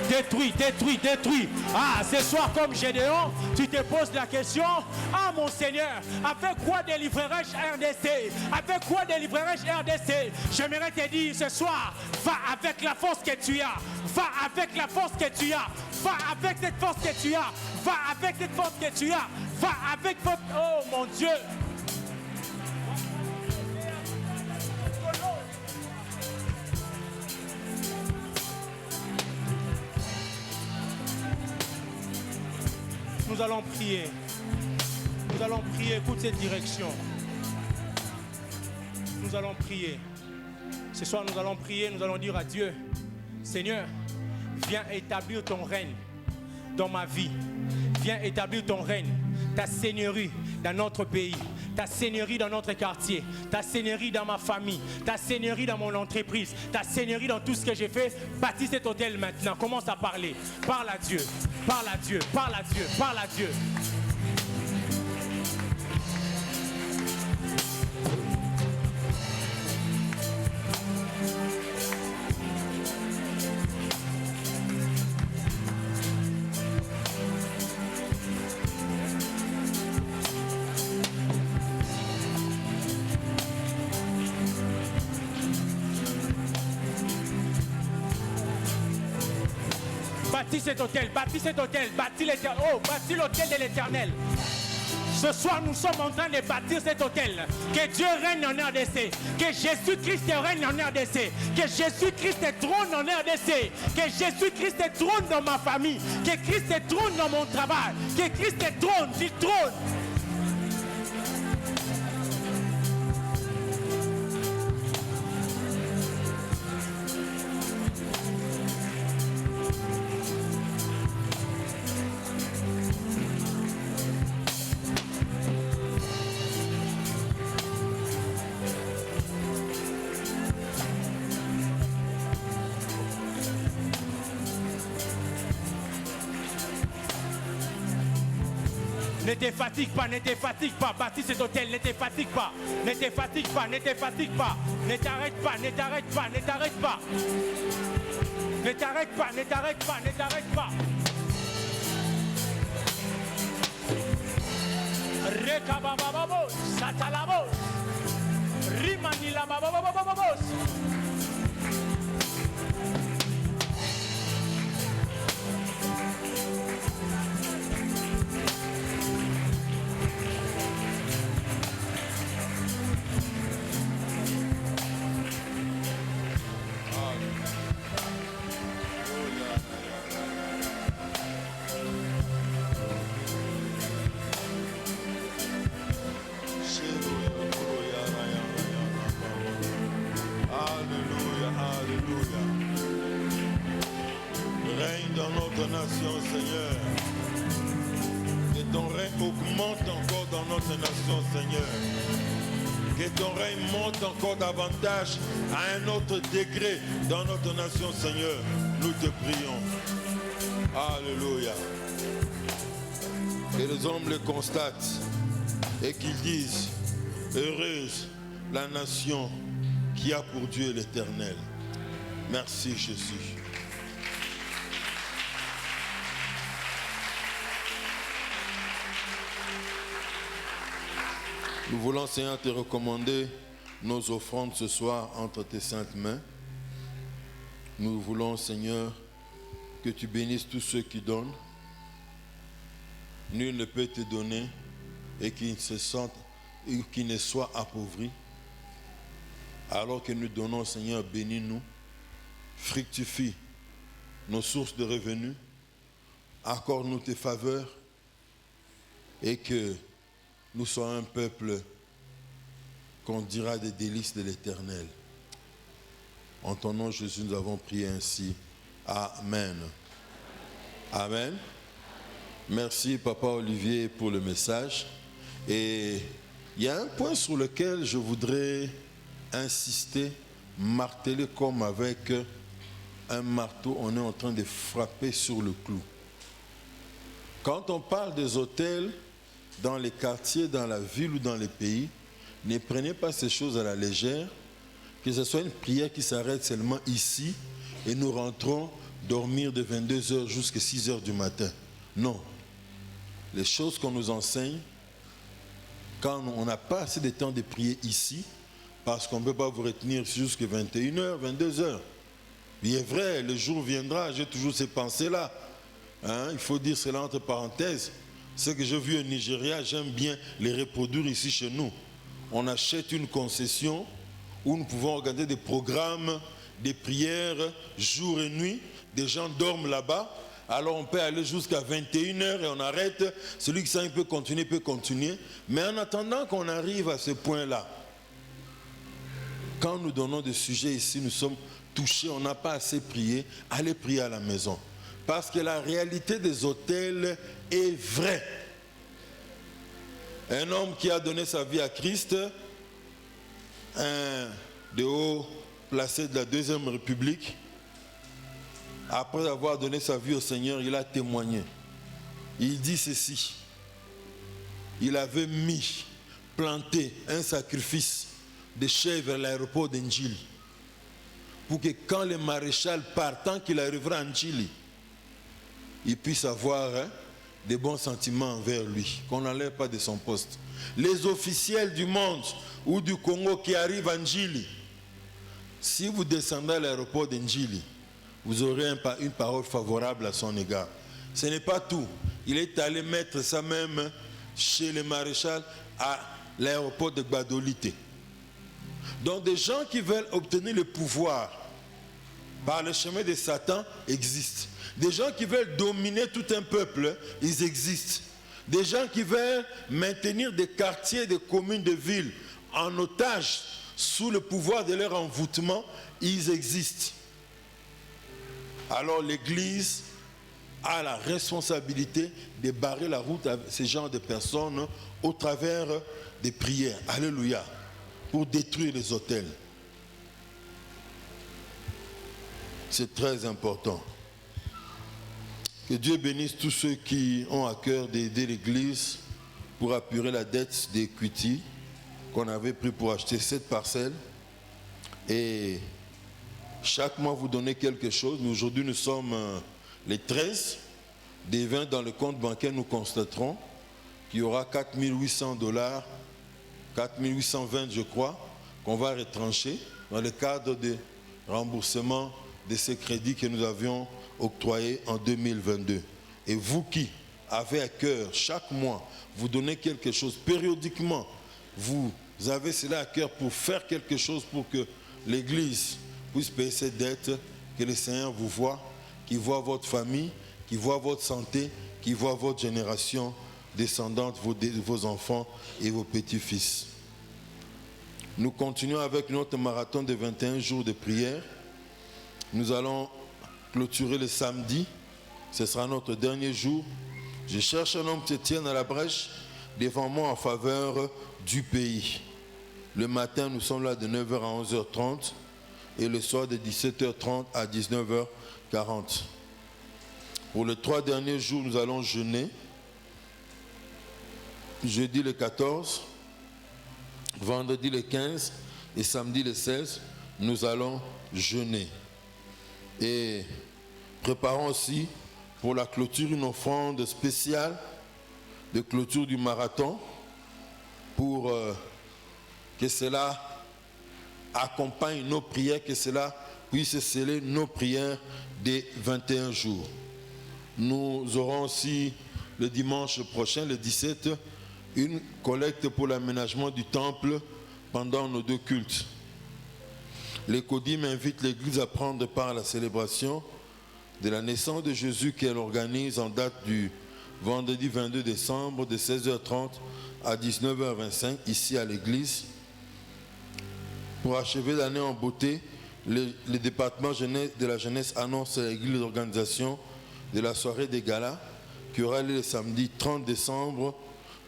Détruit, détruit, détruit. Ah, ce soir comme Gédéon, tu te poses la question, ah mon Seigneur, avec quoi délivrerai-je RDC? Avec quoi délivrerai-je RDC? J'aimerais te dire ce soir, va avec la force que tu as, va avec la force que tu as, va avec cette force que tu as, va avec cette force que tu as, va avec votre... Oh mon Dieu! Nous allons prier. Nous allons prier. Écoute cette direction. Nous allons prier. Ce soir, nous allons prier. Nous allons dire à Dieu, Seigneur, viens établir ton règne dans ma vie. Viens établir ton règne, ta seigneurie dans notre pays, ta seigneurie dans notre quartier, ta seigneurie dans ma famille, ta seigneurie dans mon entreprise, ta seigneurie dans tout ce que j'ai fait. Bâtis cet hôtel maintenant. Commence à parler. Parle à Dieu. Parle à Dieu. Parle à Dieu. Parle à Dieu. Bâtis cet hôtel, bâtis l'éternel. Oh, bâtis l'hôtel de l'éternel. Ce soir, nous sommes en train de bâtir cet hôtel. Que Dieu règne en RDC. Que Jésus-Christ règne en RDC. Que Jésus-Christ trône en RDC. Que Jésus-Christ trône dans ma famille. Que Christ trône dans mon travail. Que Christ trône, il trône. Ne te fatigue pas, bâtis cet hôtel, ne te fatigue pas, ne te fatigue pas, ne te fatigue pas, ne t'arrête pas, ne t'arrête pas, ne t'arrête pas, ne t'arrête pas, ne t'arrête pas, ne t'arrête pas. Rekababababos, satalabos, rimanilababababos. Seigneur, que ton règne augmente encore dans notre nation, Seigneur. Que ton règne monte encore davantage à un autre degré dans notre nation, Seigneur. Nous te prions. Alléluia. Et les hommes le constatent et qu'ils disent, heureuse la nation qui a pour Dieu l'Éternel. Merci Jésus. Nous voulons, Seigneur, te recommander nos offrandes ce soir entre tes saintes mains. Nous voulons, Seigneur, que tu bénisses tous ceux qui donnent. Nul ne peut te donner et qui se sente, qui ne soit appauvri. Alors que nous donnons, Seigneur, bénis-nous, fructifie nos sources de revenus, accorde-nous tes faveurs et que nous soyons un peuple qu'on dira des délices de l'Éternel. En ton nom, Jésus, nous avons prié ainsi. Amen. Amen. Merci, Papa Olivier, pour le message. Et il y a un point sur lequel je voudrais insister, marteler comme avec un marteau, on est en train de frapper sur le clou. Quand on parle des hôtels dans les quartiers, dans la ville ou dans les pays, ne prenez pas ces choses à la légère, que ce soit une prière qui s'arrête seulement ici et nous rentrons dormir de 22h jusqu'à 6h du matin. Non. Les choses qu'on nous enseigne, quand on n'a pas assez de temps de prier ici, parce qu'on ne peut pas vous retenir jusqu'à 21h, 22h. Il est vrai, le jour viendra, j'ai toujours ces pensées-là. Il faut dire cela entre parenthèses. Ce que j'ai vu au Nigeria, j'aime bien les reproduire ici chez nous. On achète une concession où nous pouvons organiser des programmes, des prières, jour et nuit. Des gens dorment là-bas. Alors on peut aller jusqu'à 21h et on arrête. Celui qui sait peut continuer, peut continuer. Mais en attendant qu'on arrive à ce point-là, quand nous donnons des sujets ici, nous sommes touchés, on n'a pas assez prié, allez prier à la maison. Parce que la réalité des hôtels est vraie. Un homme qui a donné sa vie à Christ, un des hauts placés de la Deuxième République, après avoir donné sa vie au Seigneur, il a témoigné. Il dit ceci. Il avait planté un sacrifice de chèvres vers l'aéroport d'Njili. Pour que quand le maréchal part, tant qu'il arrivera à Njili, il puisse avoir des bons sentiments envers lui, qu'on n'enlève pas de son poste. Les officiels du monde ou du Congo qui arrivent à Njili, si vous descendez à l'aéroport d'Njili, vous aurez une parole favorable à son égard. Ce n'est pas tout. Il est allé mettre ça même chez le maréchal à l'aéroport de Gbadolite. Donc des gens qui veulent obtenir le pouvoir par le chemin de Satan existent. Des gens qui veulent dominer tout un peuple, ils existent. Des gens qui veulent maintenir des quartiers, des communes, des villes en otage sous le pouvoir de leur envoûtement, ils existent. Alors l'Église a la responsabilité de barrer la route à ces genres de personnes au travers des prières. Alléluia. Pour détruire les hôtels. C'est très important. Que Dieu bénisse tous ceux qui ont à cœur d'aider l'Église pour apurer la dette d'Equity qu'on avait pris pour acheter cette parcelle. Et chaque mois, vous donnez quelque chose. Aujourd'hui, nous sommes les 13. Des 20 dans le compte bancaire, nous constaterons qu'il y aura $4,800, 4,820 je crois, qu'on va retrancher dans le cadre de remboursement de ces crédits que nous avions octroyés en 2022. Et vous qui avez à cœur, chaque mois, vous donnez quelque chose, périodiquement, vous avez cela à cœur pour faire quelque chose pour que l'Église puisse payer ses dettes, que le Seigneur vous voit, qu'il voit votre famille, qu'il voit votre santé, qu'il voit votre génération descendante, vos enfants et vos petits-fils. Nous continuons avec notre marathon de 21 jours de prière. Nous allons clôturer le samedi. Ce sera notre dernier jour. Je cherche un homme qui se tienne à la brèche devant moi en faveur du pays. Le matin, nous sommes là de 9h à 11h30 et le soir de 17h30 à 19h40. Pour les 3 derniers jours, nous allons jeûner. jeudi le 14, vendredi le 15 et samedi le 16, nous allons jeûner. Et préparons aussi pour la clôture une offrande spéciale de clôture du marathon pour que cela accompagne nos prières, que cela puisse sceller nos prières des 21 jours. Nous aurons aussi le dimanche prochain, le 17, une collecte pour l'aménagement du temple pendant nos 2 cultes. Les CODIM invitent l'Église à prendre part à la célébration de la naissance de Jésus qu'elle organise en date du vendredi 22 décembre de 16h30 à 19h25 ici à l'Église. Pour achever l'année en beauté, le département de la jeunesse annonce à l'Église l'organisation de la soirée des galas qui aura lieu le samedi 30 décembre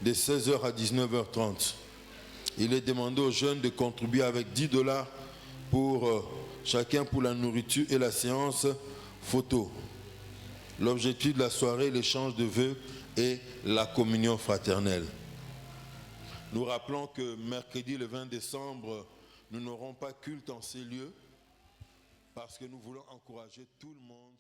de 16h à 19h30. Il est demandé aux jeunes de contribuer avec $10 pour chacun pour la nourriture et la séance photo. L'objectif de la soirée, l'échange de vœux et la communion fraternelle. Nous rappelons que mercredi le 20 décembre, nous n'aurons pas culte en ces lieux parce que nous voulons encourager tout le monde